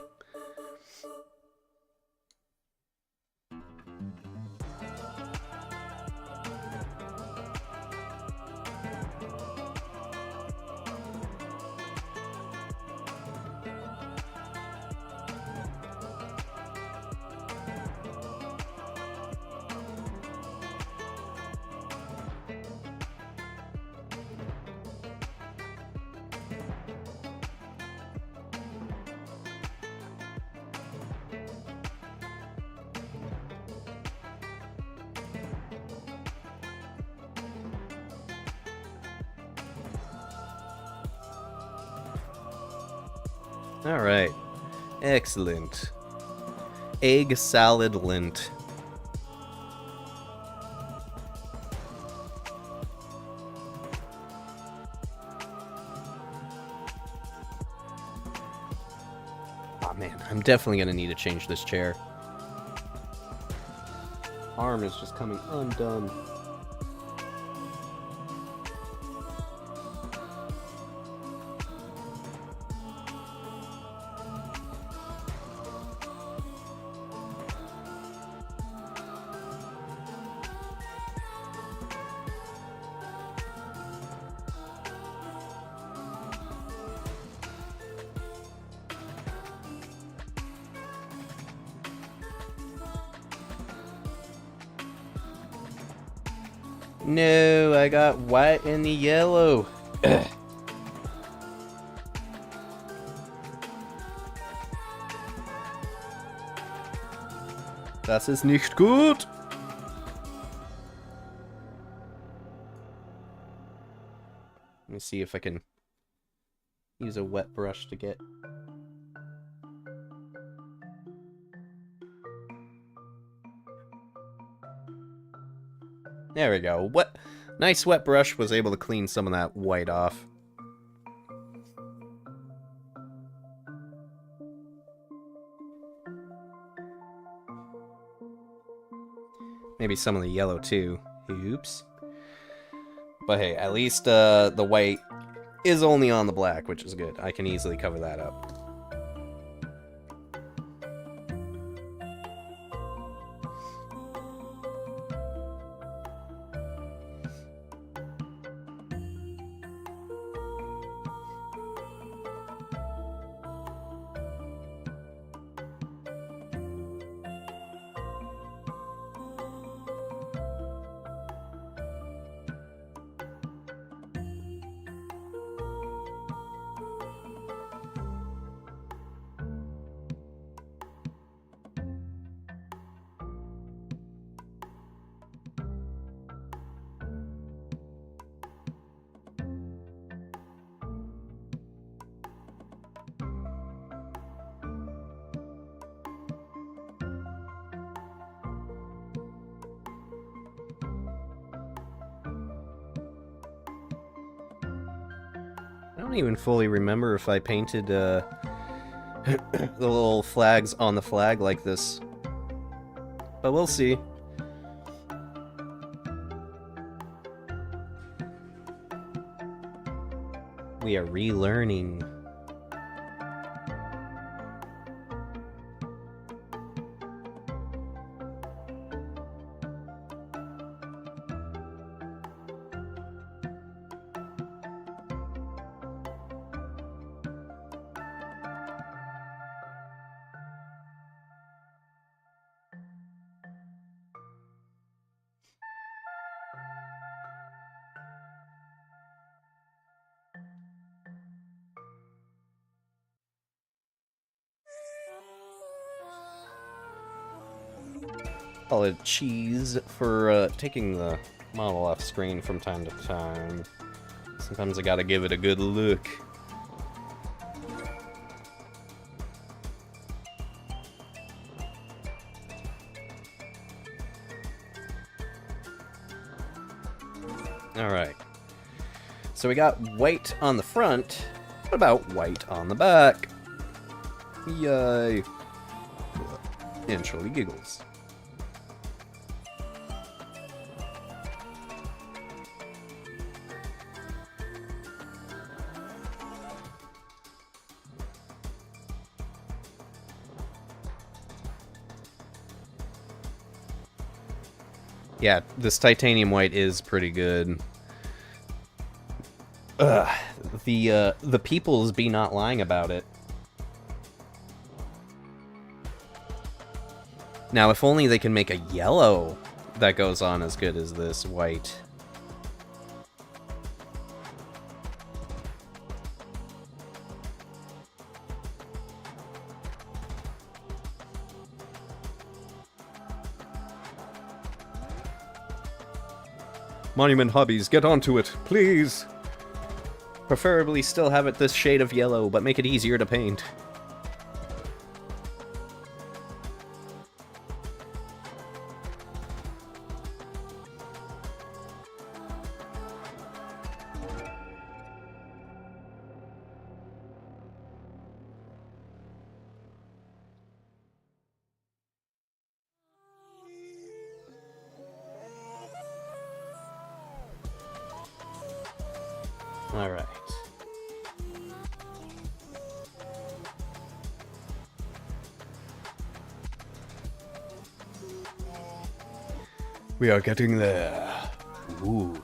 Alright. Excellent. Egg salad lint. Oh man, I'm definitely gonna need to change this chair. Arm is just coming undone. No, I got white and the yellow. Das ist nicht gut. Let me see if I can use a wet brush to get... There we go. Nice wet brush was able to clean some of that white off. Maybe some of the yellow too. Oops. But hey, at least the white is only on the black, which is good. I can easily cover that up. I don't even fully remember if I painted the little flags on the flag like this. But we'll see. We are relearning. call it cheese for taking the model off screen from time to time. Sometimes I gotta give it a good look. Alright. So we got white on the front. What about white on the back? Yay. And Charlie giggles. Yeah, this titanium white is pretty good. Ugh, the peoples be not lying about it. Now, if only they can make a yellow that goes on as good as this white. Monument Hobbies, get onto it, please! Preferably still have it this shade of yellow, but make it easier to paint. Alright. We are getting there. Ooh.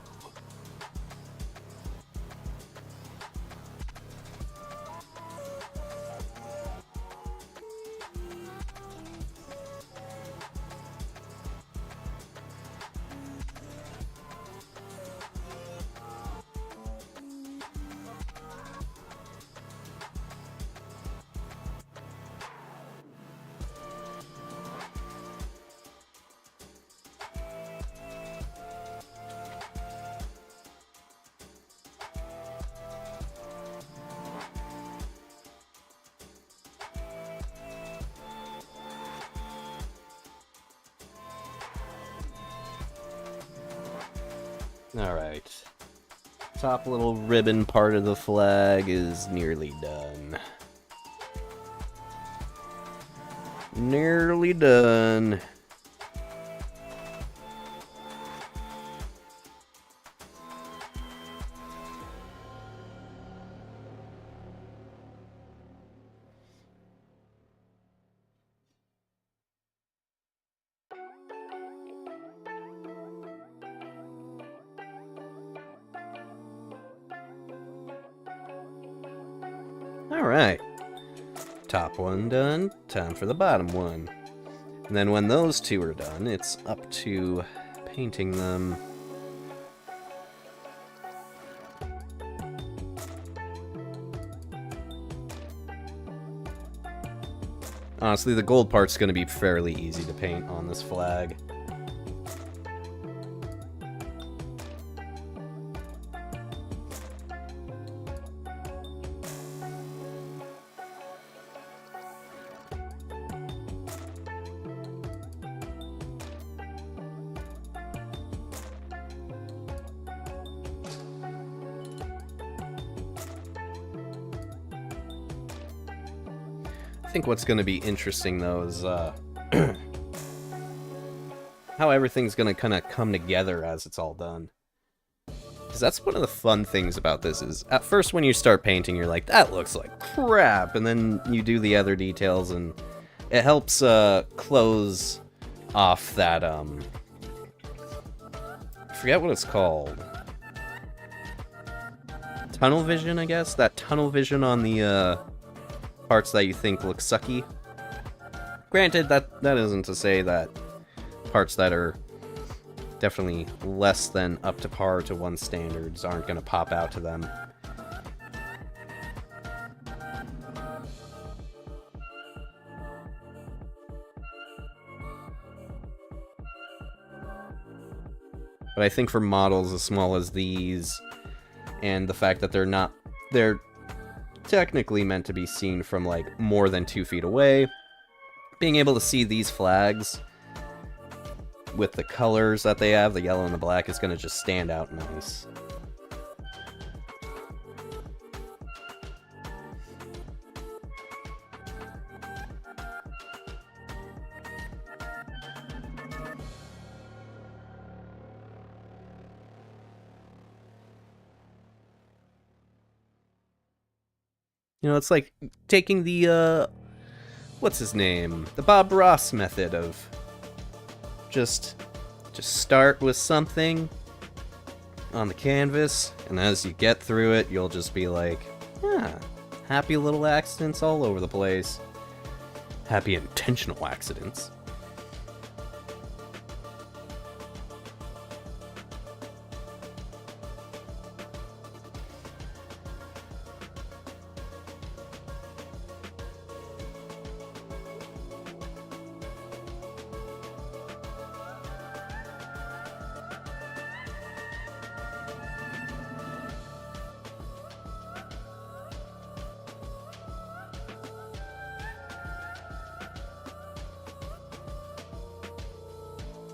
Alright. Top little ribbon part of the flag is nearly done. Nearly done. Alright. Top one done, time for the bottom one. And then when those two are done, it's up to painting them. Honestly, the gold part's going to be fairly easy to paint on this flag. I think what's going to be interesting, though, is how everything's going to kind of come together as it's all done. Because that's one of the fun things about this, is at first when you start painting, you're like, that looks like crap, and then you do the other details, and it helps close off that, I forget what it's called. Tunnel vision, I guess? That tunnel vision on the, parts that you think look sucky. Granted, that isn't to say that parts that are definitely less than up to par to one's standards aren't going to pop out to them. But I think for models as small as these, and the fact that they're technically meant to be seen from like more than 2 feet away, being able to see these flags with the colors that they have, the yellow and the black, is going to just stand out nice. You know, it's like taking the, what's his name? The Bob Ross method of just start with something on the canvas, and as you get through it, you'll just be like, happy little accidents all over the place. Happy intentional accidents.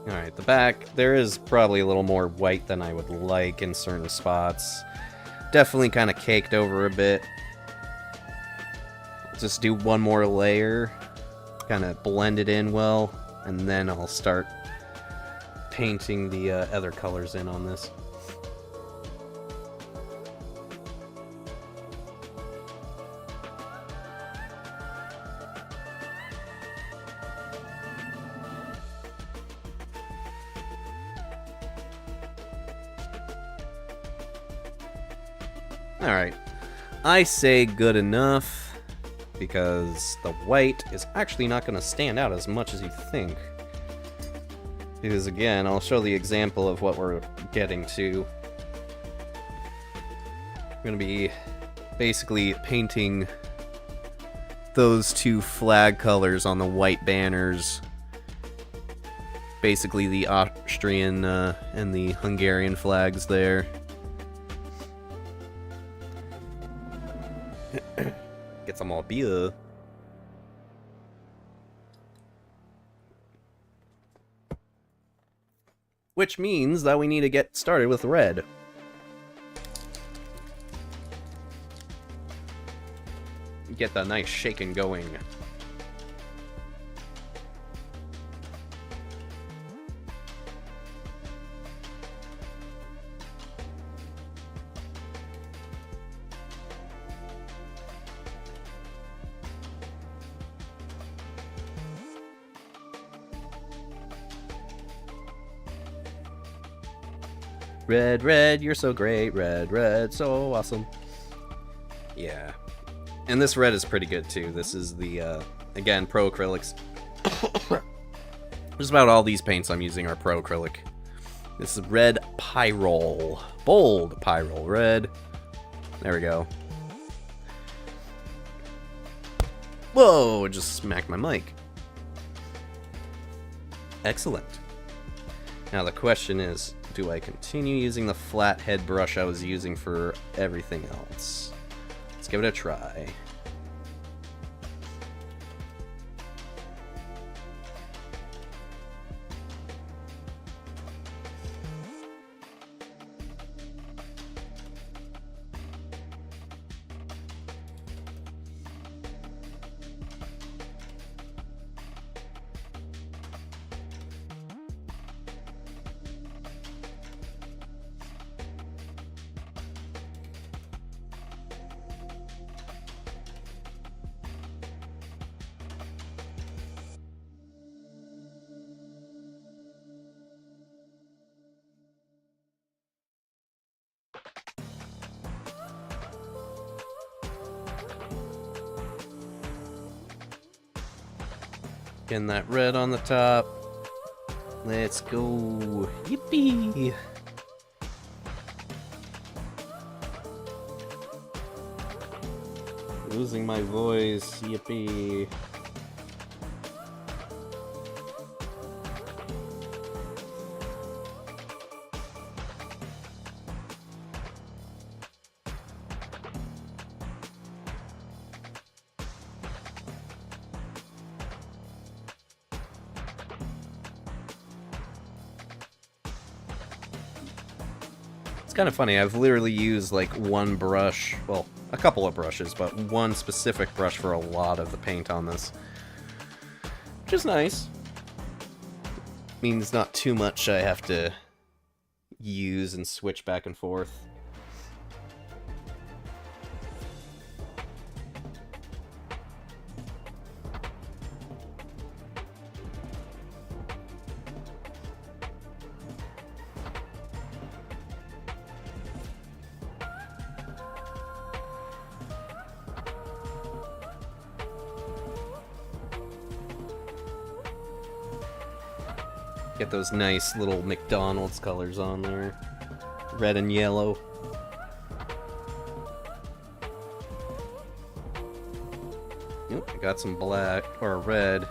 Alright, the back, there is probably a little more white than I would like in certain spots. Definitely kind of caked over a bit. Just do one more layer, kind of blend it in well, and then I'll start painting the other colors in on this. Alright, I say good enough, because the white is actually not going to stand out as much as you think. Because again, I'll show the example of what we're getting to. I'm going to be basically painting those two flag colors on the white banners. Basically the Austrian and the Hungarian flags there. Get some more beer. Which means that we need to get started with red. Get the nice shaking going. Red, red, you're so great. Red, red, so awesome. Yeah. And this red is pretty good, too. This is the, again, Pro Acrylics. Just about all these paints I'm using are Pro Acrylic. This is red Pyrrole. Bold Pyrrole red. There we go. Whoa, just smacked my mic. Excellent. Now the question is, do I continue using the flathead brush I was using for everything else? Let's give it a try. Getting that red on the top. Let's go. Yippee! Losing my voice. Yippee. kind of funny. I've literally used like one brush, well, a couple of brushes, but one specific brush for a lot of the paint on this. Which is nice. Means not too much I have to use and switch back and forth. Get those nice little McDonald's colors on there. Red and yellow. Nope, I got some black, or red.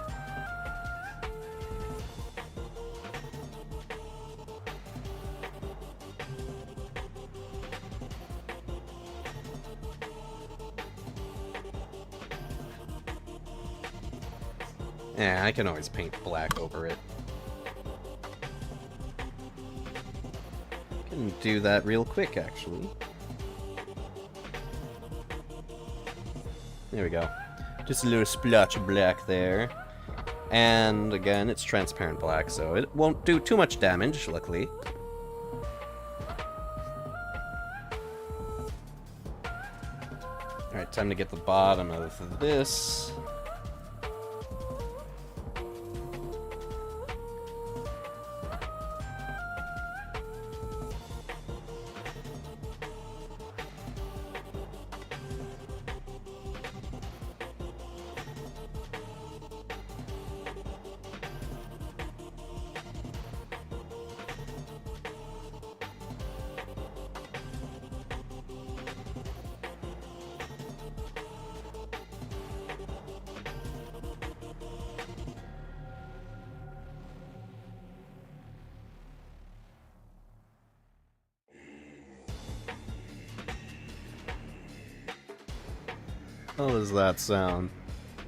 Yeah, I can always paint black over it. Can do that real quick, actually. There we go. Just a little splotch of black there. And again, it's transparent black, so it won't do too much damage, luckily. Alright, time to get the bottom of this. How does that sound?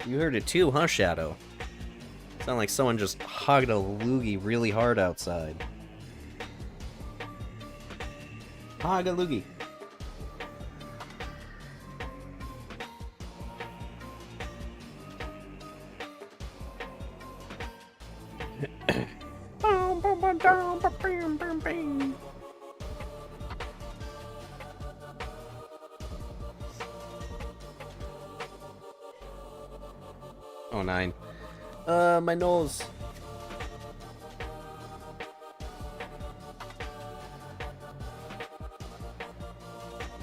You heard it too, huh, Shadow? Sound like someone just hogged a loogie really hard outside. Hog a loogie. Oh, 9. My nose.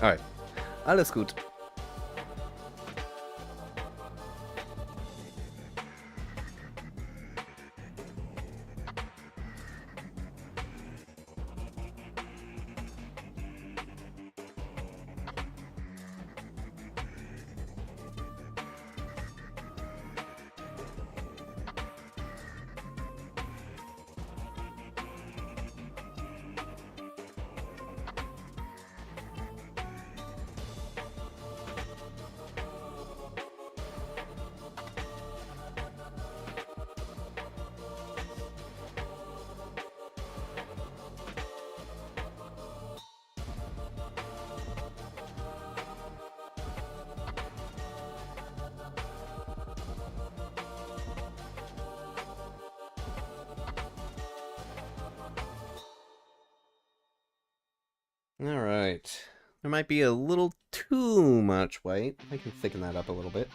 Alright. Alles gut. Alright. There might be a little too much white. I can thicken that up a little bit.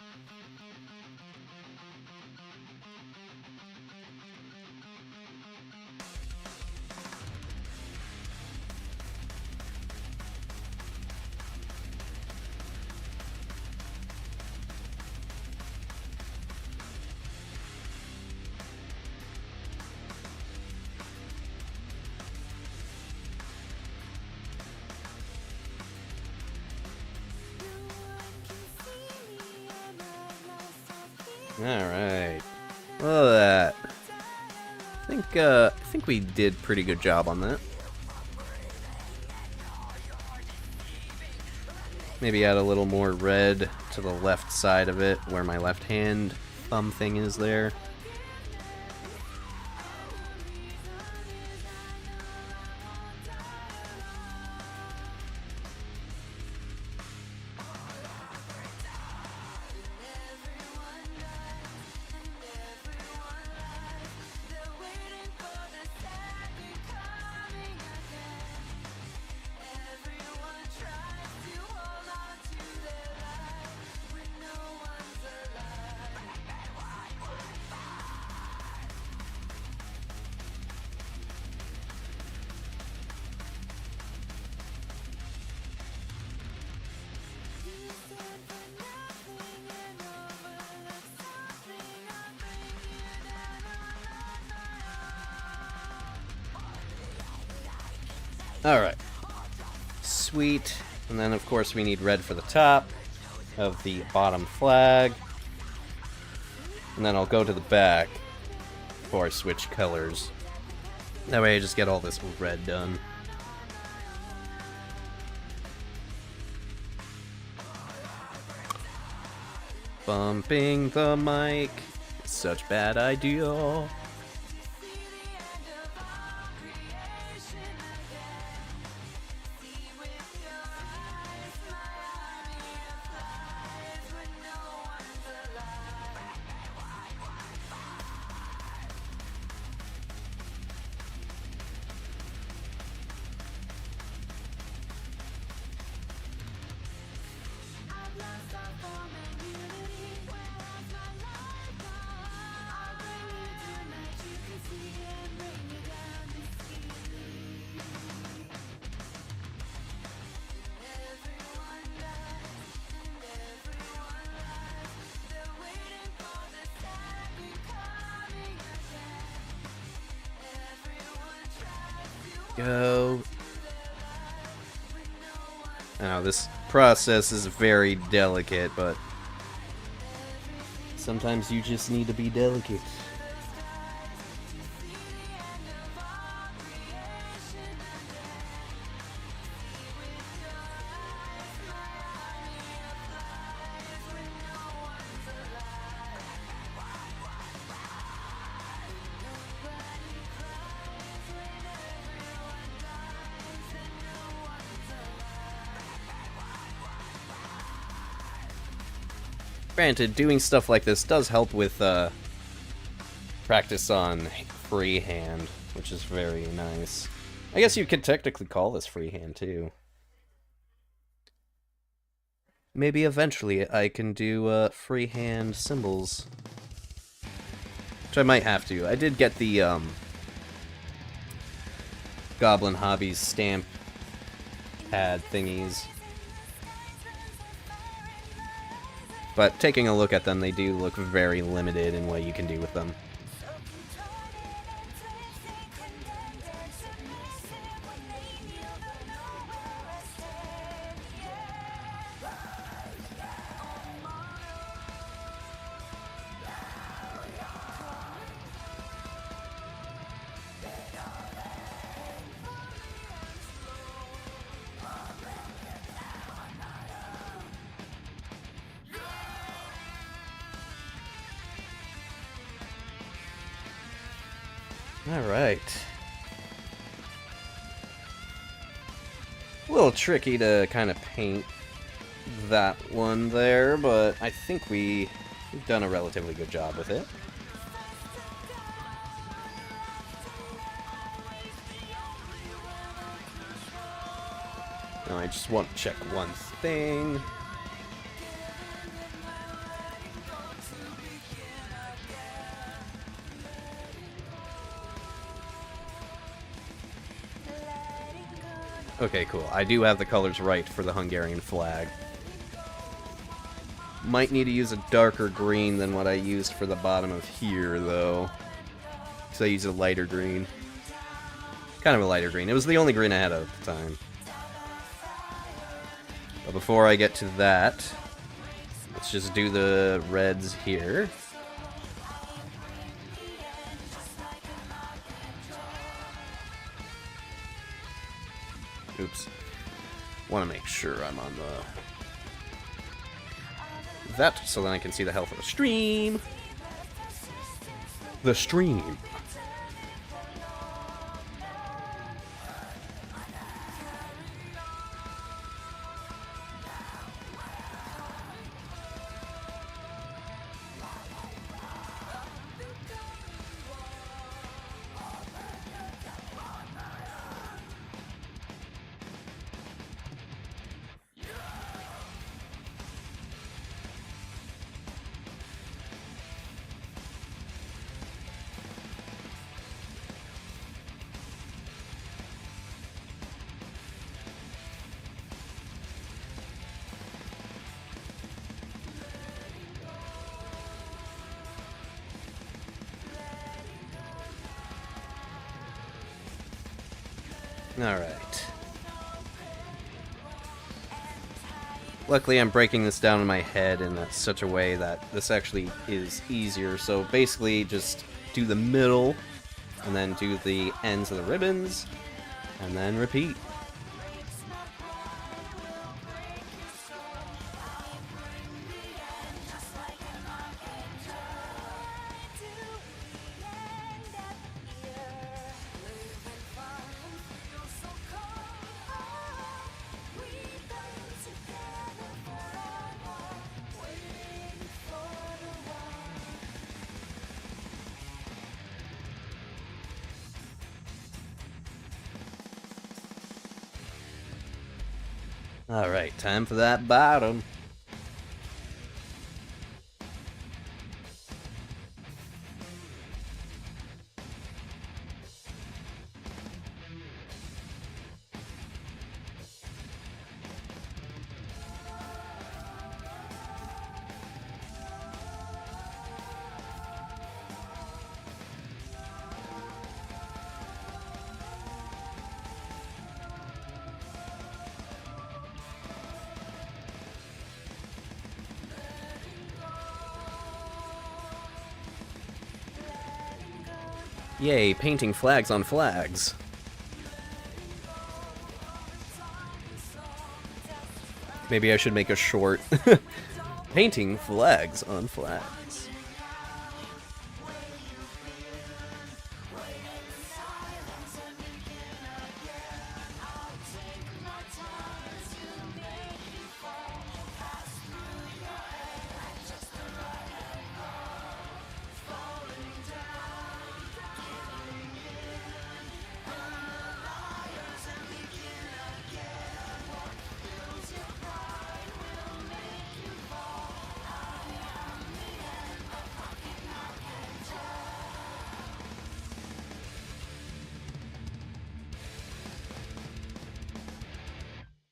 Alright. Look at that. I think we did pretty good job on that. Maybe add a little more red to the left side of it, where my left hand thumb thing is there. Alright. Sweet. And then, of course, we need red for the top of the bottom flag. And then I'll go to the back before I switch colors. That way I just get all this red done. Bumping the mic. Such bad idea. Go. Now, this process is very delicate, but sometimes you just need to be delicate. Granted, doing stuff like this does help with practice on freehand, which is very nice. I guess you could technically call this freehand too. Maybe eventually I can do freehand symbols. Which I might have to. I did get the Goblin Hobbies stamp pad thingies. But taking a look at them, they do look very limited in what you can do with them. Alright. A little tricky to kind of paint that one there, but I think we've done a relatively good job with it. Now I just want to check one thing. Okay, cool. I do have the colors right for the Hungarian flag. Might need to use a darker green than what I used for the bottom of here, though. Because I used a lighter green. Kind of a lighter green. It was the only green I had at the time. But before I get to that, let's just do the reds here. Oops. Want to make sure I'm on that, so then I can see the health of the stream. The stream. Alright. Luckily, I'm breaking this down in my head in such a way that this actually is easier. So basically, just do the middle, and then do the ends of the ribbons, and then repeat. Alright, time for that bottom. Yay, painting flags on flags. Maybe I should make a short. Painting flags on flags.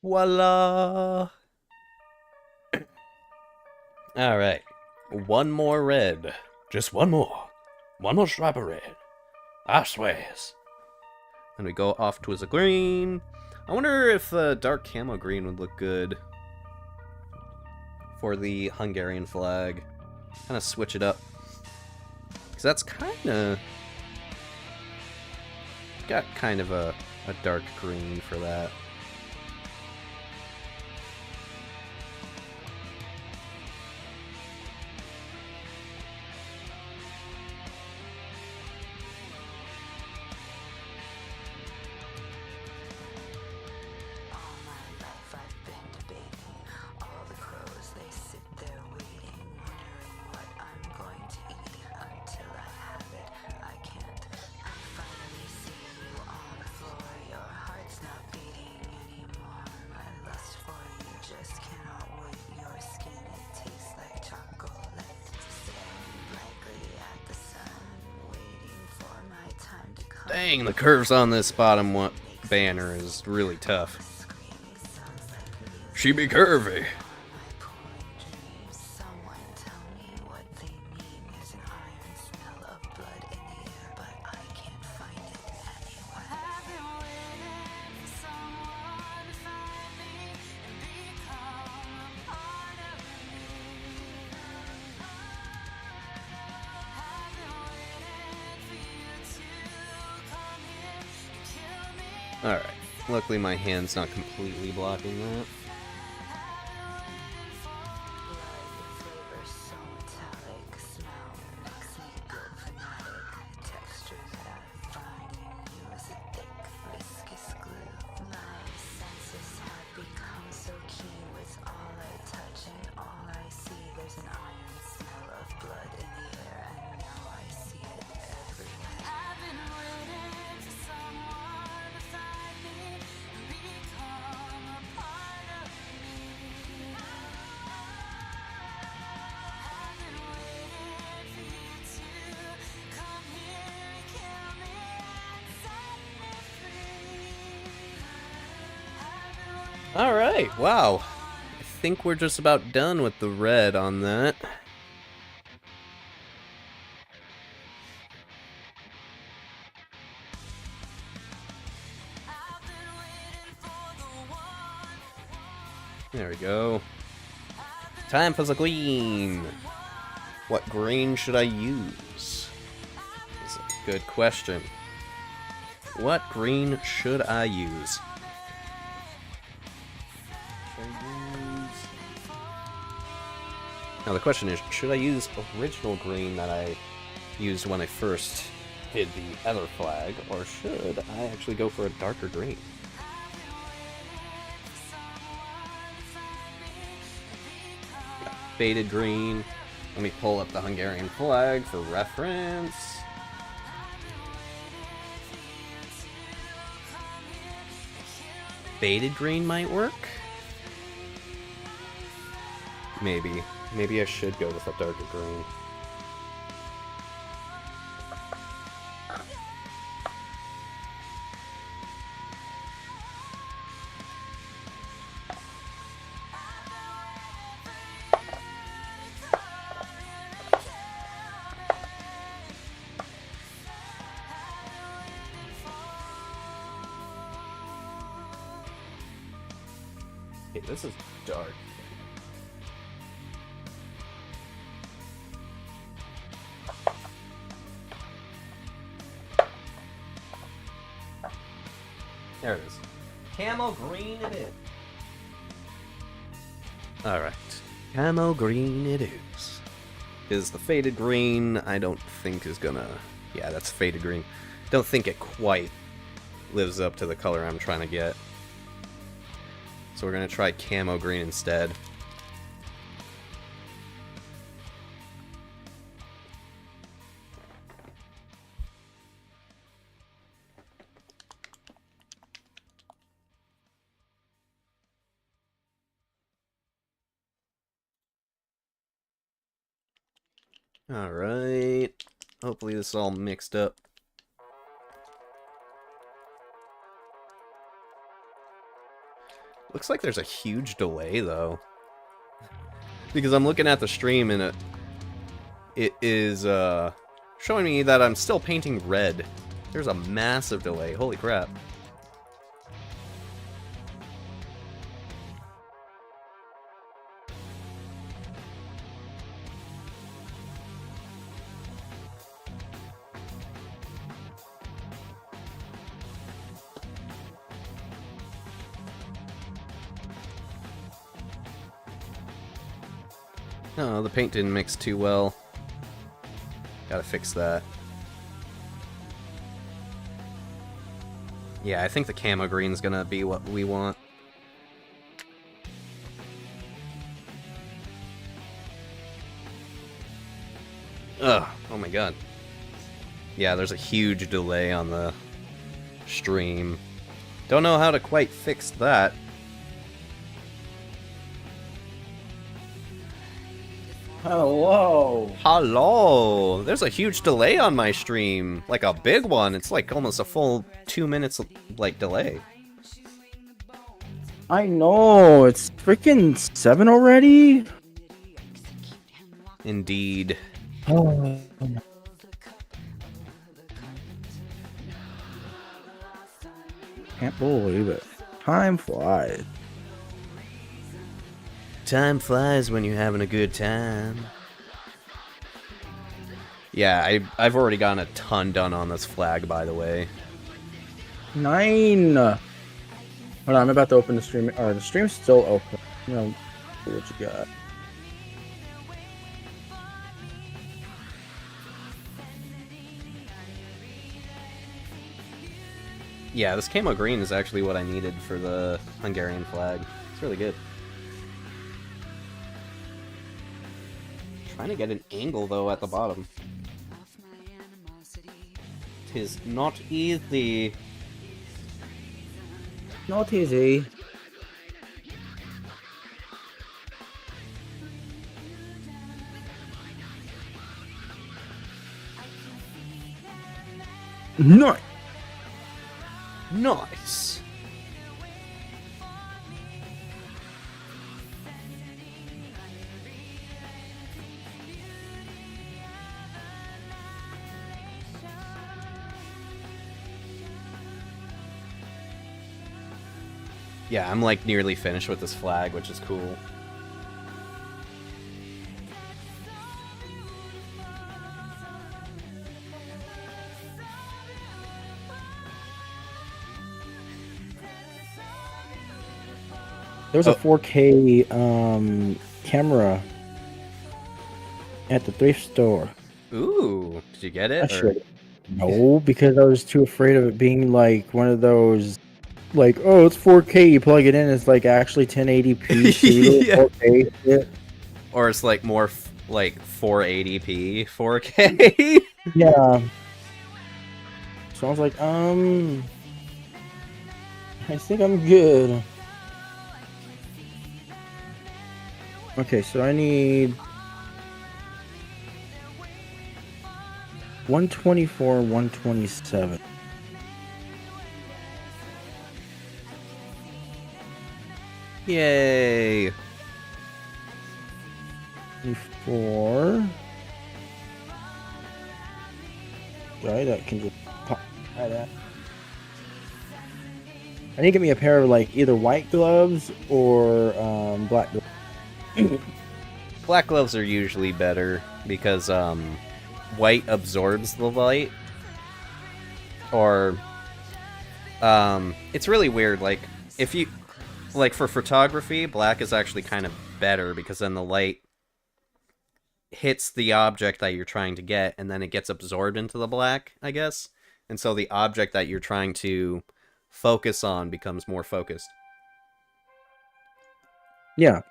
Voila! Alright. One more red. Just one more. One more stripe of red. I swears. Then we go off to a green. I wonder if dark camo green would look good for the Hungarian flag. Kind of switch it up. Because that's kind of... got kind of a dark green for that. Dang, the curves on this bottom one banner is really tough. She be curvy. Alright, luckily my hand's not completely blocking that. Alright, wow. I think we're just about done with the red on that. There we go. Time for the green. What green should I use? That's a good question. What green should I use? Now the question is, should I use original green that I used when I first did the other flag, or should I actually go for a darker green? Faded green. Let me pull up the Hungarian flag for reference. Faded green might work? Maybe. Maybe I should go with a darker green. Okay, this is dark. There it is. Camo green it is. Alright. Camo green it is. Is the faded green, I don't think is gonna... Yeah, that's faded green. Don't think it quite lives up to the color I'm trying to get. So we're gonna try camo green instead. Alright. Hopefully this is all mixed up. Looks like there's a huge delay, though. Because I'm looking at the stream and it is showing me that I'm still painting red. There's a massive delay. Holy crap. Oh, the paint didn't mix too well. Gotta fix that. Yeah, I think the camo green's gonna be what we want. Ugh, oh my god. Yeah, there's a huge delay on the stream. Don't know how to quite fix that. Hello. Hello! There's a huge delay on my stream. Like a big one. It's like almost a full 2 minutes, like, delay. I know. It's freaking 7 already. Indeed. Oh. Can't believe it. Time flies. Time flies when you're having a good time. Yeah, I've already gotten a ton done on this flag, by the way. 9. Hold on, I'm about to open the stream. The stream's still open. You know, see what you got. Yeah, this camo green is actually what I needed for the Hungarian flag. It's really good. Trying to get an angle, though, at the bottom. Tis not easy. Not easy. No. Nice. Yeah, I'm like nearly finished with this flag, which is cool. There was a 4K camera at the thrift store. Ooh, did you get I it? should. No, because I was too afraid of it being like one of those, like, oh, it's 4K. You plug it in, it's like actually 1080p pseudo Yeah. 4K shit. Or it's like more like 480p 4K. Yeah. So I was like, I think I'm good. Okay, so I need 124, 127. Yay. 24. Right, that can just pop right out. I need to get me a pair of like either white gloves or black gloves. Black gloves are usually better because white absorbs the light. Or it's really weird, like if you like for photography, black is actually kind of better because then the light hits the object that you're trying to get and then it gets absorbed into the black, I guess. And so the object that you're trying to focus on becomes more focused. Yeah.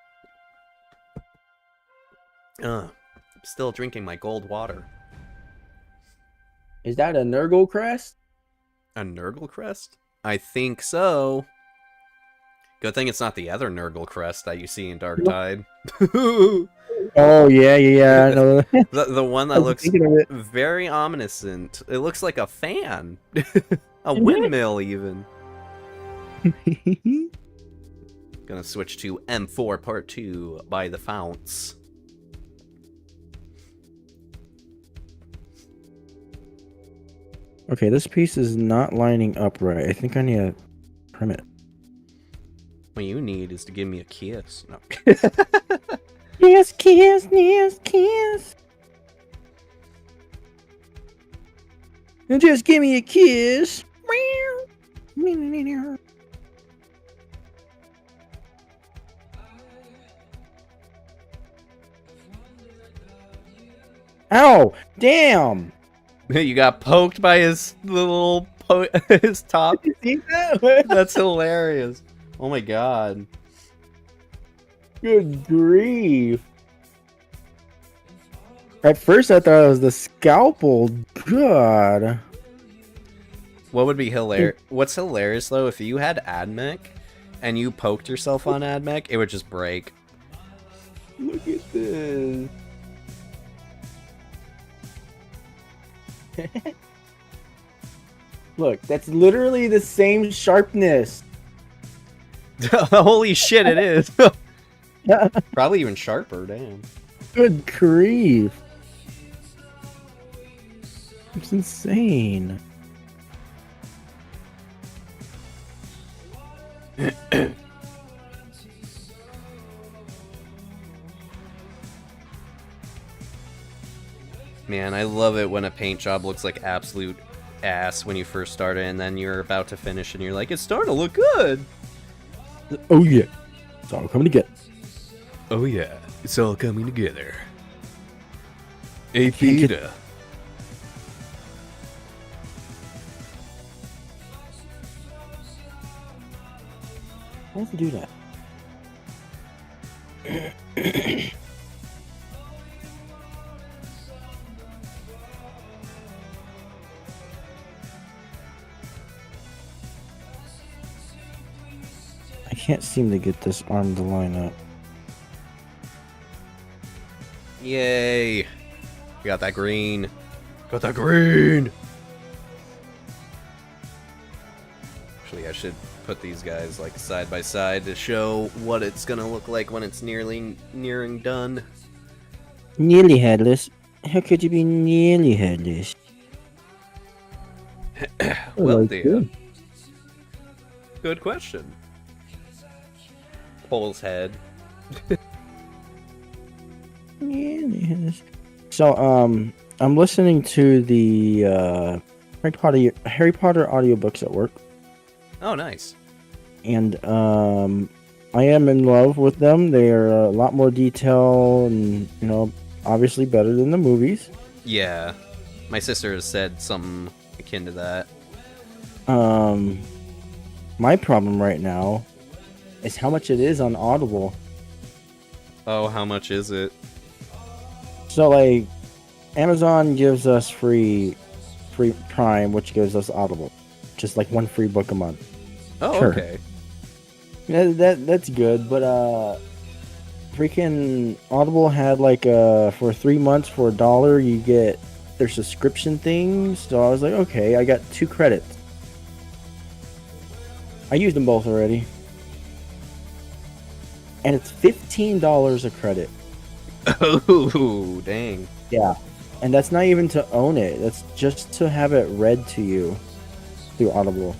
Still drinking my gold water. Is that a Nurgle crest? A Nurgle crest? I think so. Good thing it's not the other Nurgle crest that you see in Dark Tide. Oh yeah, I know. the one that looks very ominous. It looks like a fan. A windmill, even. Gonna switch to M4 Part 2 by the Founts. Okay, this piece is not lining up right. I think I need to trim it. What you need is to give me a kiss. No. Yes, kiss, yes, kiss. And just give me a kiss. Ow! Damn! You got poked by his little his top. You see that? That's hilarious. Oh my god. Good grief. At first I thought it was the scalpel. God. What would be hilarious? What's hilarious though, if you had AdMech and you poked yourself on AdMech, it would just break. Look at this. Look, that's literally the same sharpness. Holy shit, it is. Probably even sharper, damn. Good grief. It's insane. Man, I love it when a paint job looks like absolute ass when you first start it, and then you're about to finish and you're like, it's starting to look good. Oh yeah. It's all coming together. Oh yeah, it's all coming together. Apida. Why does it do that? I can't seem to get this arm to line up. Yay. You got that green. Got that green. Actually, I should put these guys like side by side to show what it's gonna look like when it's nearing done. Nearly headless. How could you be nearly headless? Well, like dear. Good question. Pole's head. So, I'm listening to the Harry Potter audiobooks at work, Oh, nice. and I am in love with them. They are a lot more detail, and obviously better than the movies. Yeah. My sister has said something akin to that. My problem right now is how much it is on Audible. Oh, how much is it? So, like, Amazon gives us free Prime, which gives us Audible, just like one free book a month. Oh, Sure. okay. That's good, but freaking Audible had like for 3 months for $1 you get their subscription things. So I was like, okay, I got 2 credits. I used them both already, and it's $15 a credit. Oh, dang. Yeah, and that's not even to own it. That's just to have it read to you through Audible.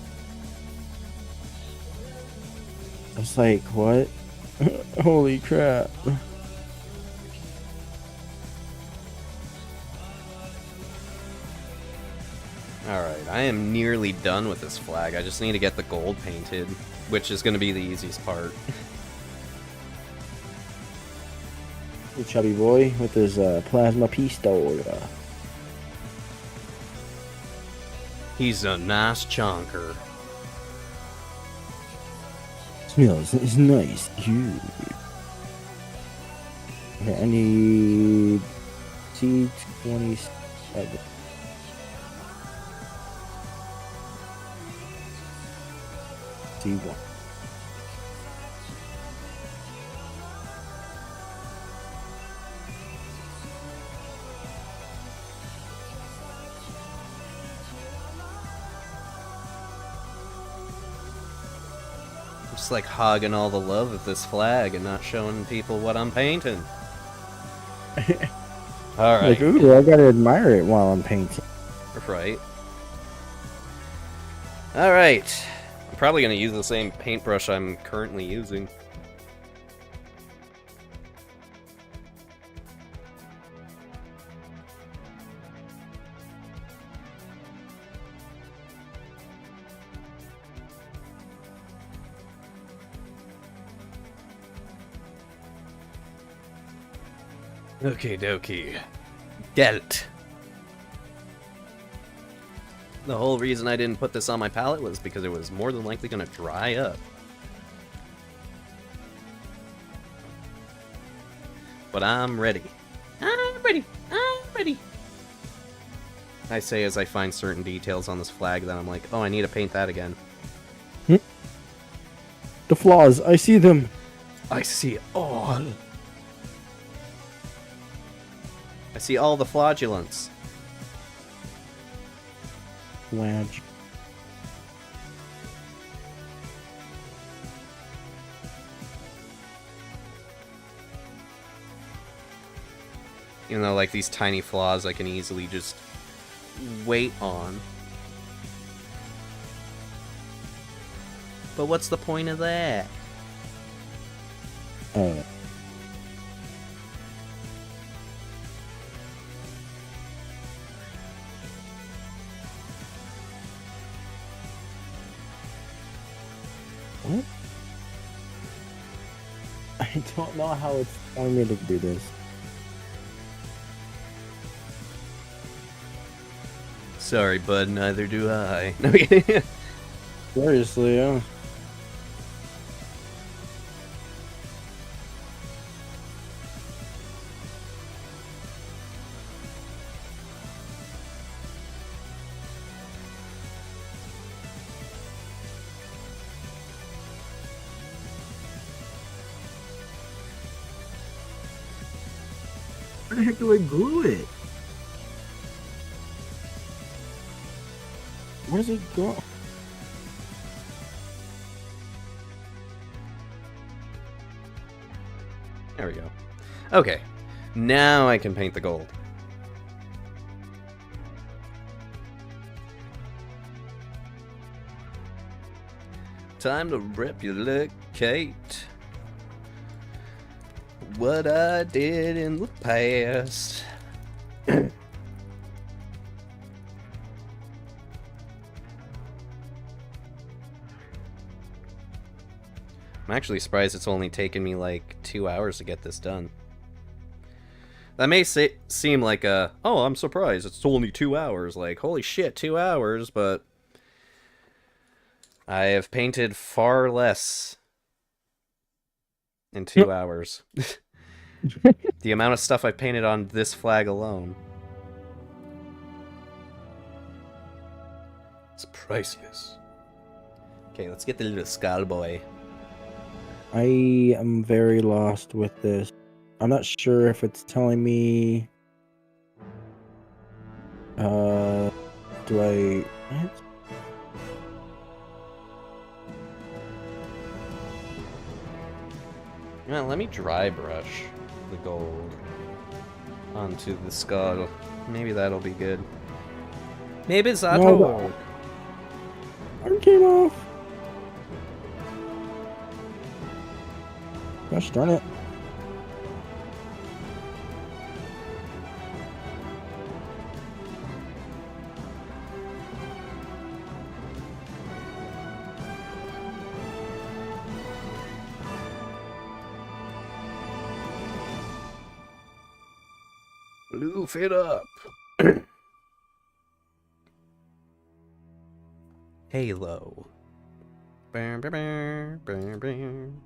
I was like, what? Holy crap. Alright, I am nearly done with this flag. I just need to get the gold painted, which is going to be the easiest part. The chubby boy with his plasma pistol. He's a nice chonker. Smells it's nice. Cute. Okay, I need C27. C1. I'm just like hogging all the love of this flag and not showing people what I'm painting. Alright. Like, ooh, I gotta admire it while I'm painting. Right. Alright. I'm probably going to use the same paintbrush I'm currently using. Okie dokie. Get it. The whole reason I didn't put this on my palette was because it was more than likely going to dry up. But I'm ready. I'm ready. I'm ready. I say as I find certain details on this flag that I'm like, oh, I need to paint that again. The flaws, I see them. I see all. I see all the flagelants. Flag. You know, like these tiny flaws I can easily just wait on. But what's the point of that? What? I don't know how it's telling me to do this. Sorry, bud, neither do I. Seriously, yeah. Where the heck do I glue it? Where does it go? There we go. Okay, now I can paint the gold. Time to replicate. what I did in the past. I'm actually surprised it's only taken me like 2 hours to get this done. That may seem like a, oh, I'm surprised it's only 2 hours. Like, holy shit, 2 hours, but I have painted far less in 2 hours. The amount of stuff I've painted on this flag alone. It's priceless. Okay, let's get the little skull boy. I am very lost with this. I'm not sure if it's telling me. Do I? What? Yeah, let me dry brush the gold onto the skull. Maybe that'll be good. Maybe that'll work. Arm came off. Gosh darn it. Loof it up. Halo. Bam, bam, bam, bam, bam.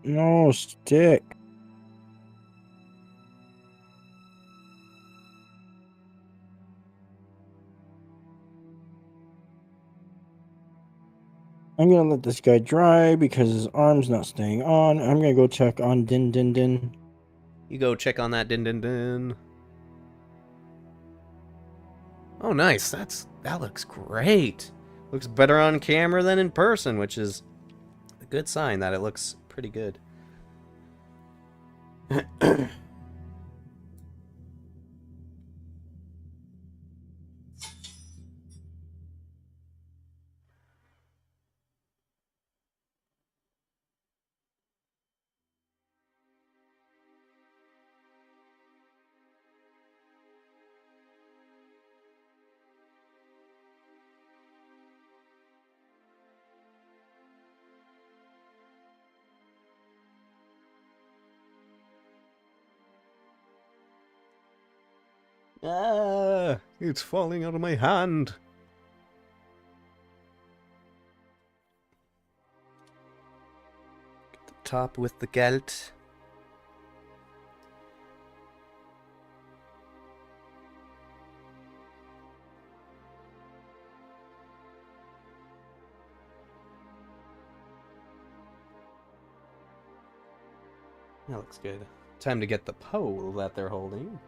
No, stick. I'm gonna let this guy dry because his arm's not staying on. I'm gonna go check on Din Din Din. You go check on that Din Din Din. Oh, nice. That looks great. Looks better on camera than in person, which is a good sign that it looks pretty good. Ah, it's falling out of my hand. Get the top with the gelt. That looks good. Time to get the pole that they're holding.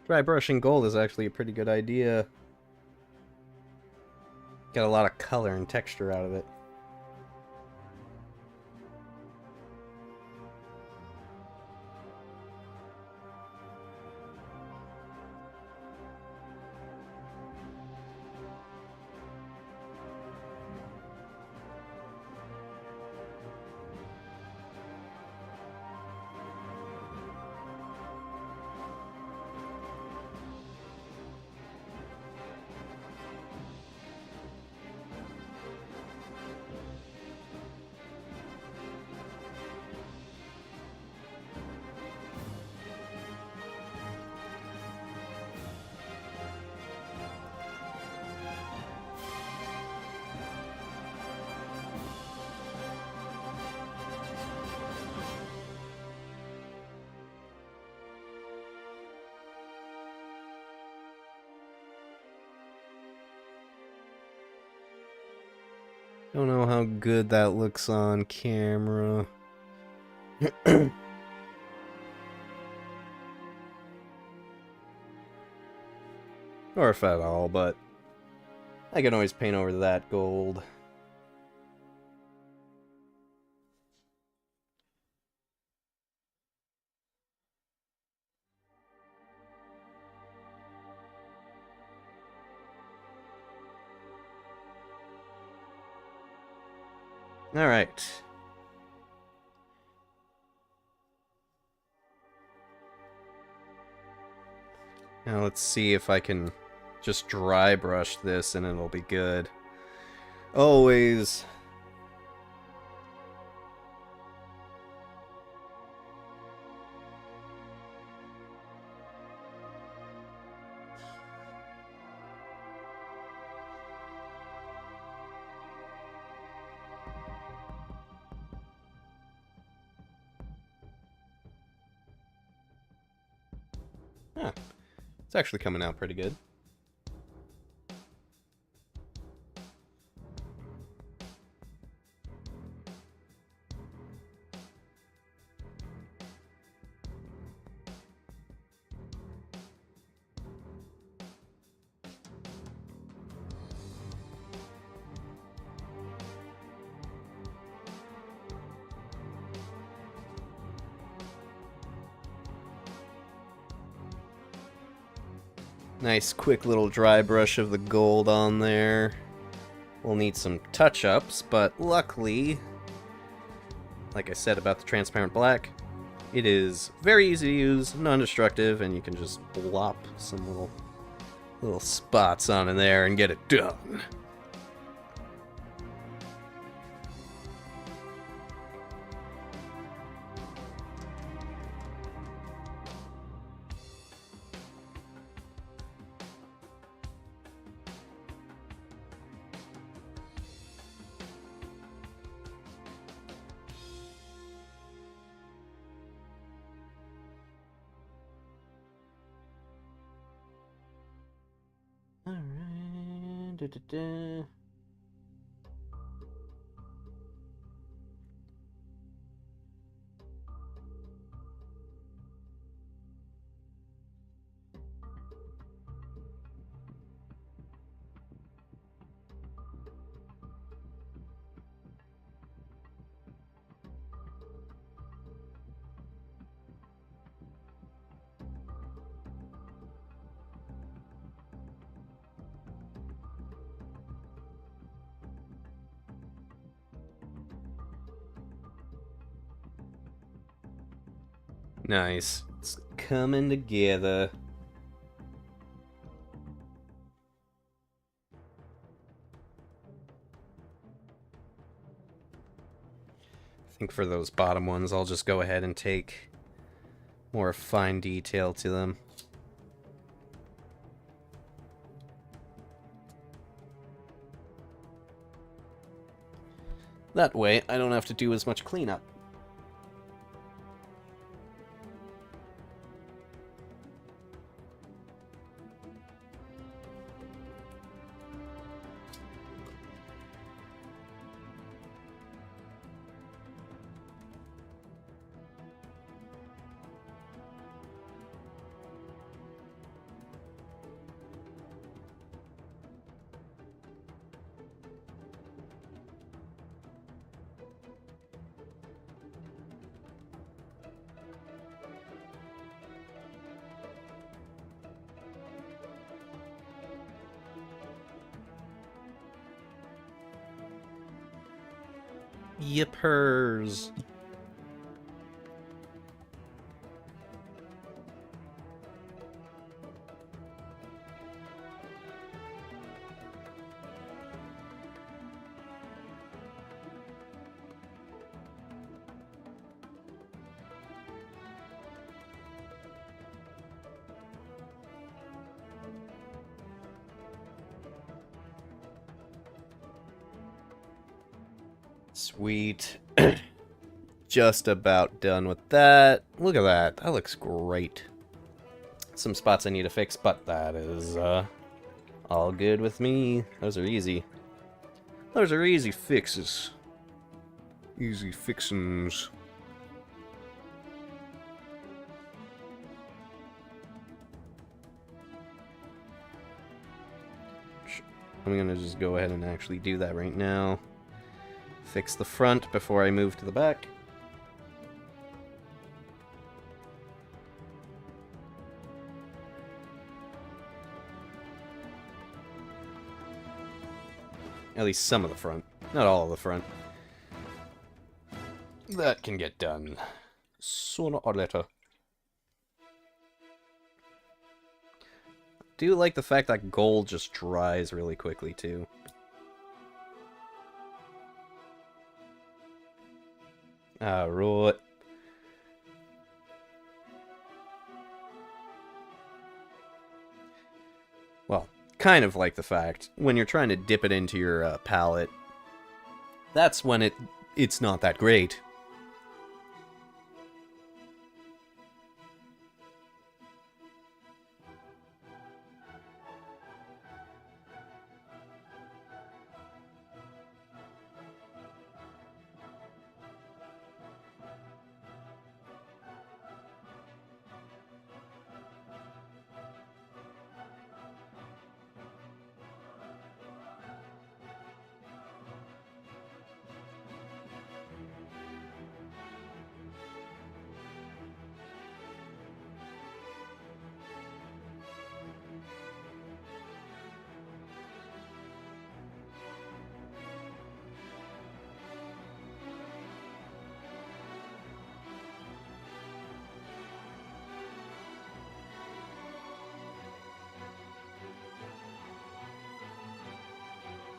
Dry brushing gold is actually a pretty good idea. Get a lot of color and texture out of it. Don't know how good that looks on camera. Or if at all, but I can always paint over that gold. Alright. Now let's see if I can just dry brush this and it'll be good. Always. Huh. It's actually coming out pretty good. Nice quick little dry brush of the gold on there. We'll need some touch-ups, but luckily, like I said about the transparent black, it is very easy to use, non-destructive, and you can just blop some little spots on in there and get it done. Alright, da-da-da. Nice. It's coming together. I think for those bottom ones, I'll just go ahead and take more fine detail to them. That way, I don't have to do as much cleanup. Yippers. Sweet. Just about done with that. Look at that. That looks great. Some spots I need to fix, but that is all good with me. Those are easy. Those are easy fixes. Easy fixins. I'm gonna just go ahead and actually do that right now. Fix the front before I move to the back. At least some of the front. Not all of the front. That can get done sooner or later. Do like the fact that gold just dries really quickly, too. Right. Well, kind of like the fact when you're trying to dip it into your palette, that's when it's not that great.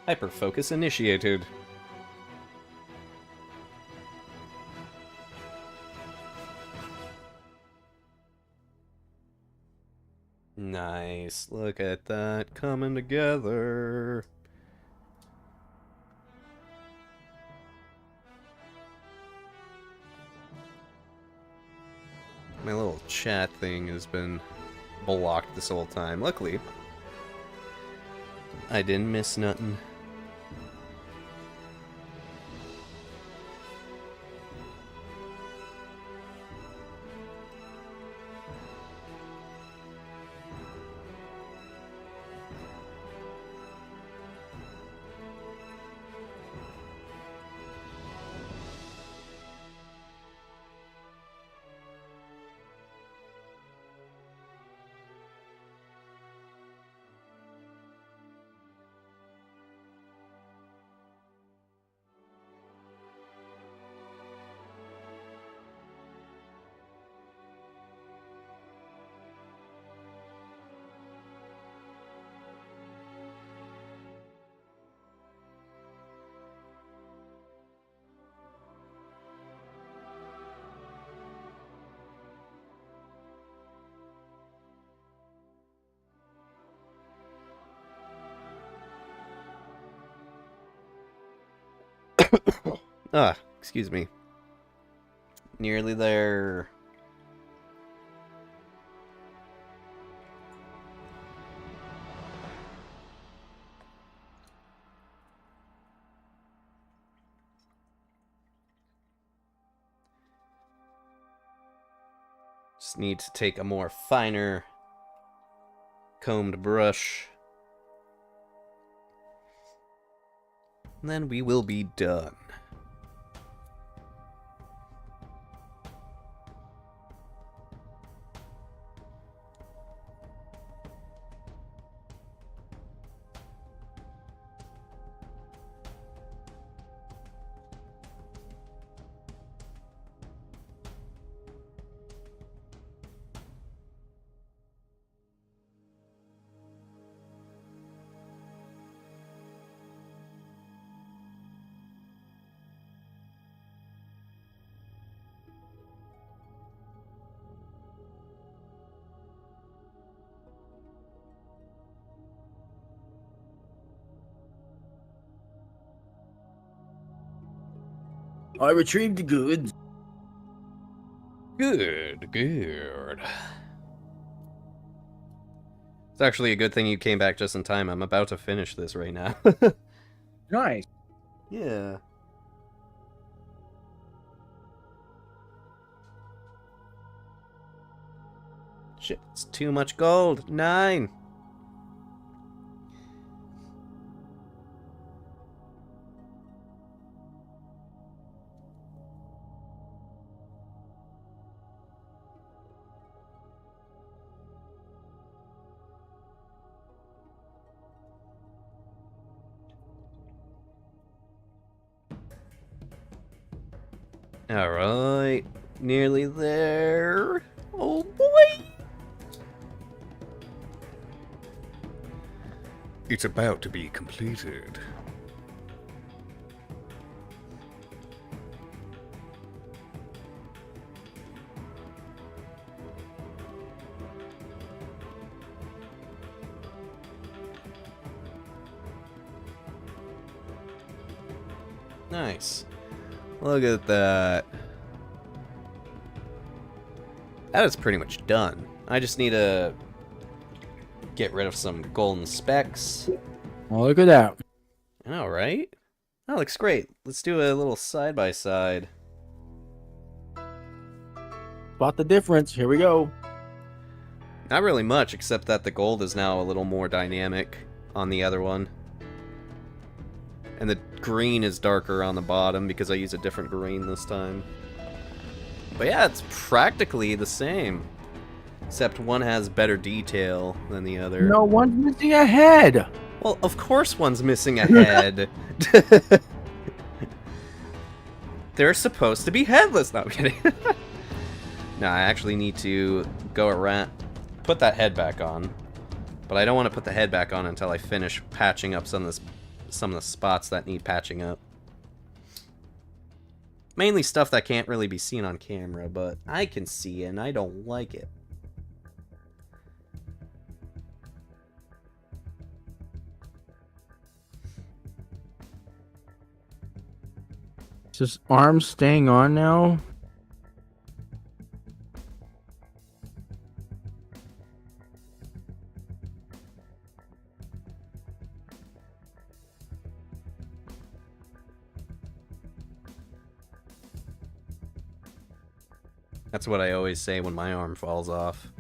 Hyperfocus initiated. Nice. Look at that coming together. My little chat thing has been blocked this whole time. Luckily, I didn't miss nothing. Excuse me. Nearly there. Just need to take a more finer combed brush. And then we will be done. I retrieved the goods. Good, good. It's actually a good thing you came back just in time. I'm about to finish this right now. Nice. Yeah. Shit, it's too much gold. 9. Alright, nearly there. Oh boy! It's about to be completed. Nice. Look at that. That is pretty much done. I just need to get rid of some golden specks. Oh, look at that. I know, right? That looks great. Let's do a little side-by-side. Spot the difference. Here we go. Not really much, except that the gold is now a little more dynamic on the other one. And the green is darker on the bottom because I use a different green this time. But yeah, it's practically the same. Except one has better detail than the other. No, one's missing a head. Well, of course one's missing a head. They're supposed to be headless. No, I'm kidding. No, I actually need to go around, put that head back on. But I don't want to put the head back on until I finish patching up some of the spots that need patching up. Mainly stuff that can't really be seen on camera, but I can see and I don't like it. Is his arm staying on now? That's what I always say when my arm falls off.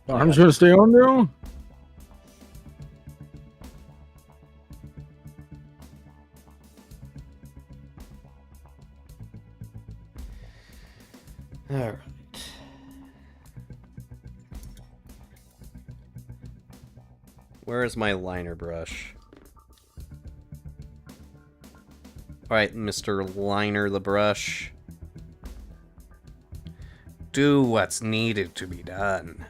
Arm's gonna stay on now? Alright. Where is my liner brush? Alright, Mr. Liner the Brush. Do what's needed to be done.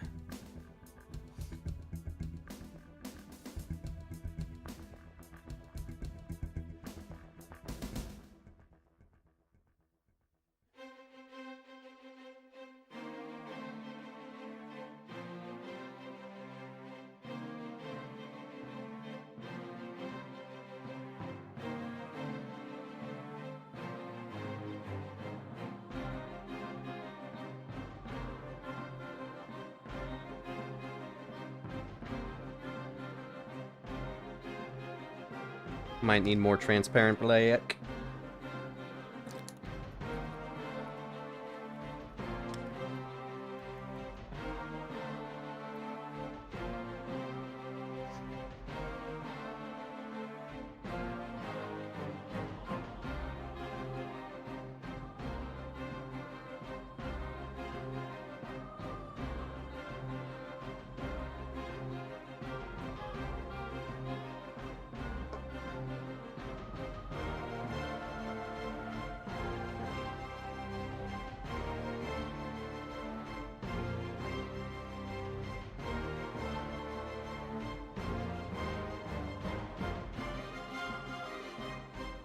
Might need more transparent black.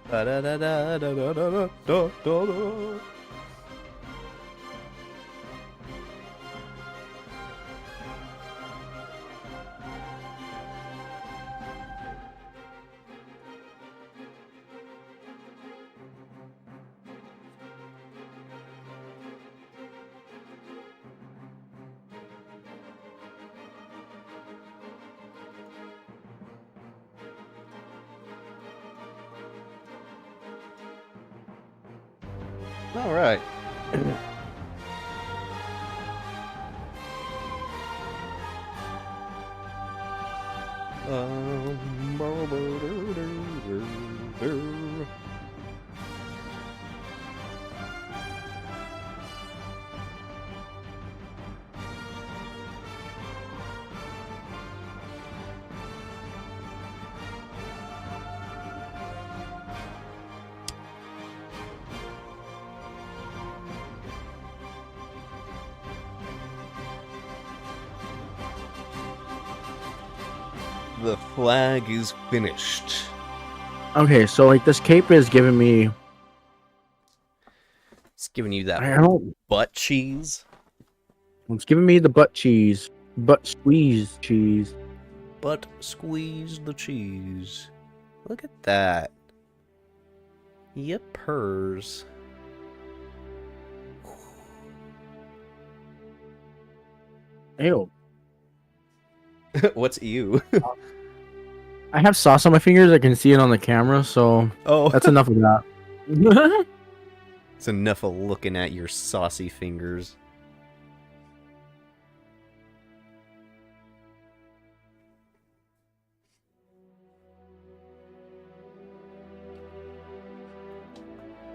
Da da da da da da da da da da. All right. The flag is finished. Okay, so like this cape is giving me. It's giving you I that don't. butt cheese. It's giving me the butt cheese, butt squeeze cheese. Butt squeeze the cheese. Look at that. Yippers. Ew. What's ew? I have sauce on my fingers. I can see it on the camera, so Oh, that's enough of that. it's enough of looking at your saucy fingers.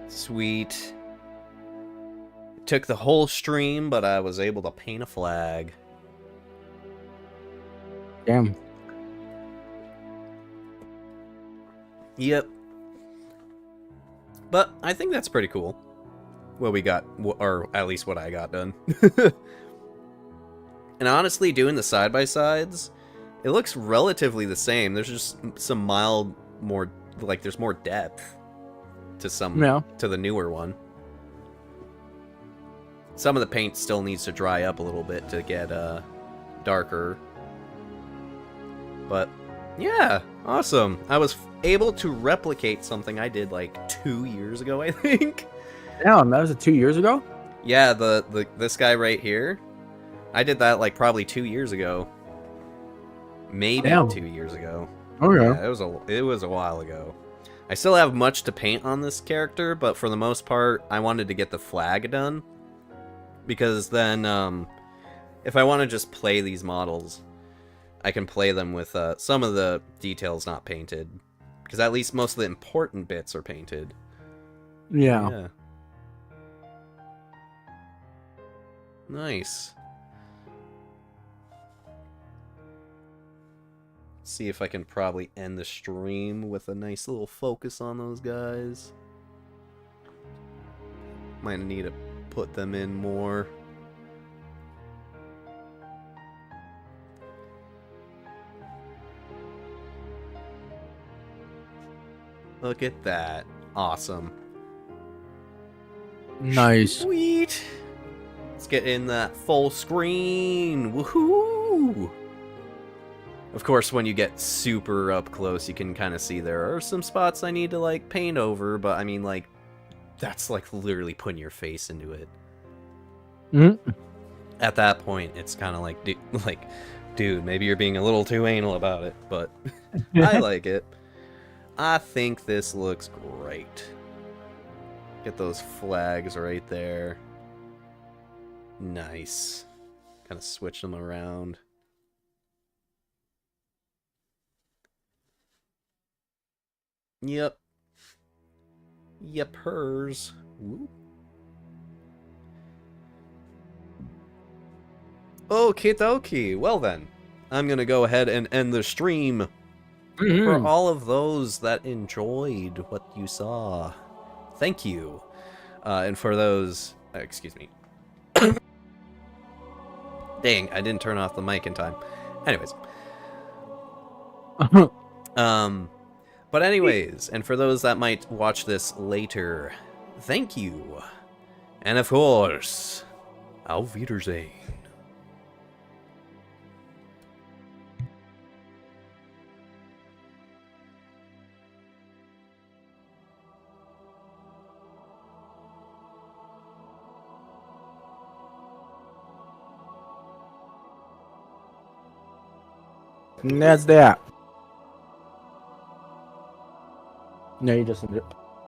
Sweet. It took the whole stream, but I was able to paint a flag. Damn. Yep. But I think that's pretty cool. What we got, or at least what I got done. And honestly, doing the side-by-sides, it looks relatively the same. There's just some mild, more, like, there's more depth to to the newer one. Some of the paint still needs to dry up a little bit to get darker. But yeah, awesome. I was able to replicate something I did like 2 years ago, I think. Damn, that was 2 years ago? Yeah, this guy right here. I did that like probably 2 years ago. Maybe Damn. 2 years ago. Okay. Yeah, it was a while ago. I still have much to paint on this character, but for the most part, I wanted to get the flag done. Because then, if I want to just play these models, I can play them with some of the details not painted. Because at least most of the important bits are painted. Yeah. Nice. See if I can probably end the stream with a nice little focus on those guys. Might need to put them in more. Look at that. Awesome. Nice. Sweet. Let's get in that full screen. Woohoo! Of course, when you get super up close, you can kind of see there are some spots I need to, like, paint over, but I mean, like, that's, like, literally putting your face into it. Mm-hmm. At that point, it's kind of like, dude, maybe you're being a little too anal about it, but I like it. I think this looks great. Get those flags right there. Nice. Kind of switch them around. Yep. Yepers. Woo. Okie dokie. Well then, I'm gonna go ahead and end the stream. For all of those that enjoyed what you saw, thank you. And for those, excuse me. Dang, I didn't turn off the mic in time. Anyways. But anyways, and for those that might watch this later, thank you. And of course, auf Wiedersehen. And that's that. No, you just ended it.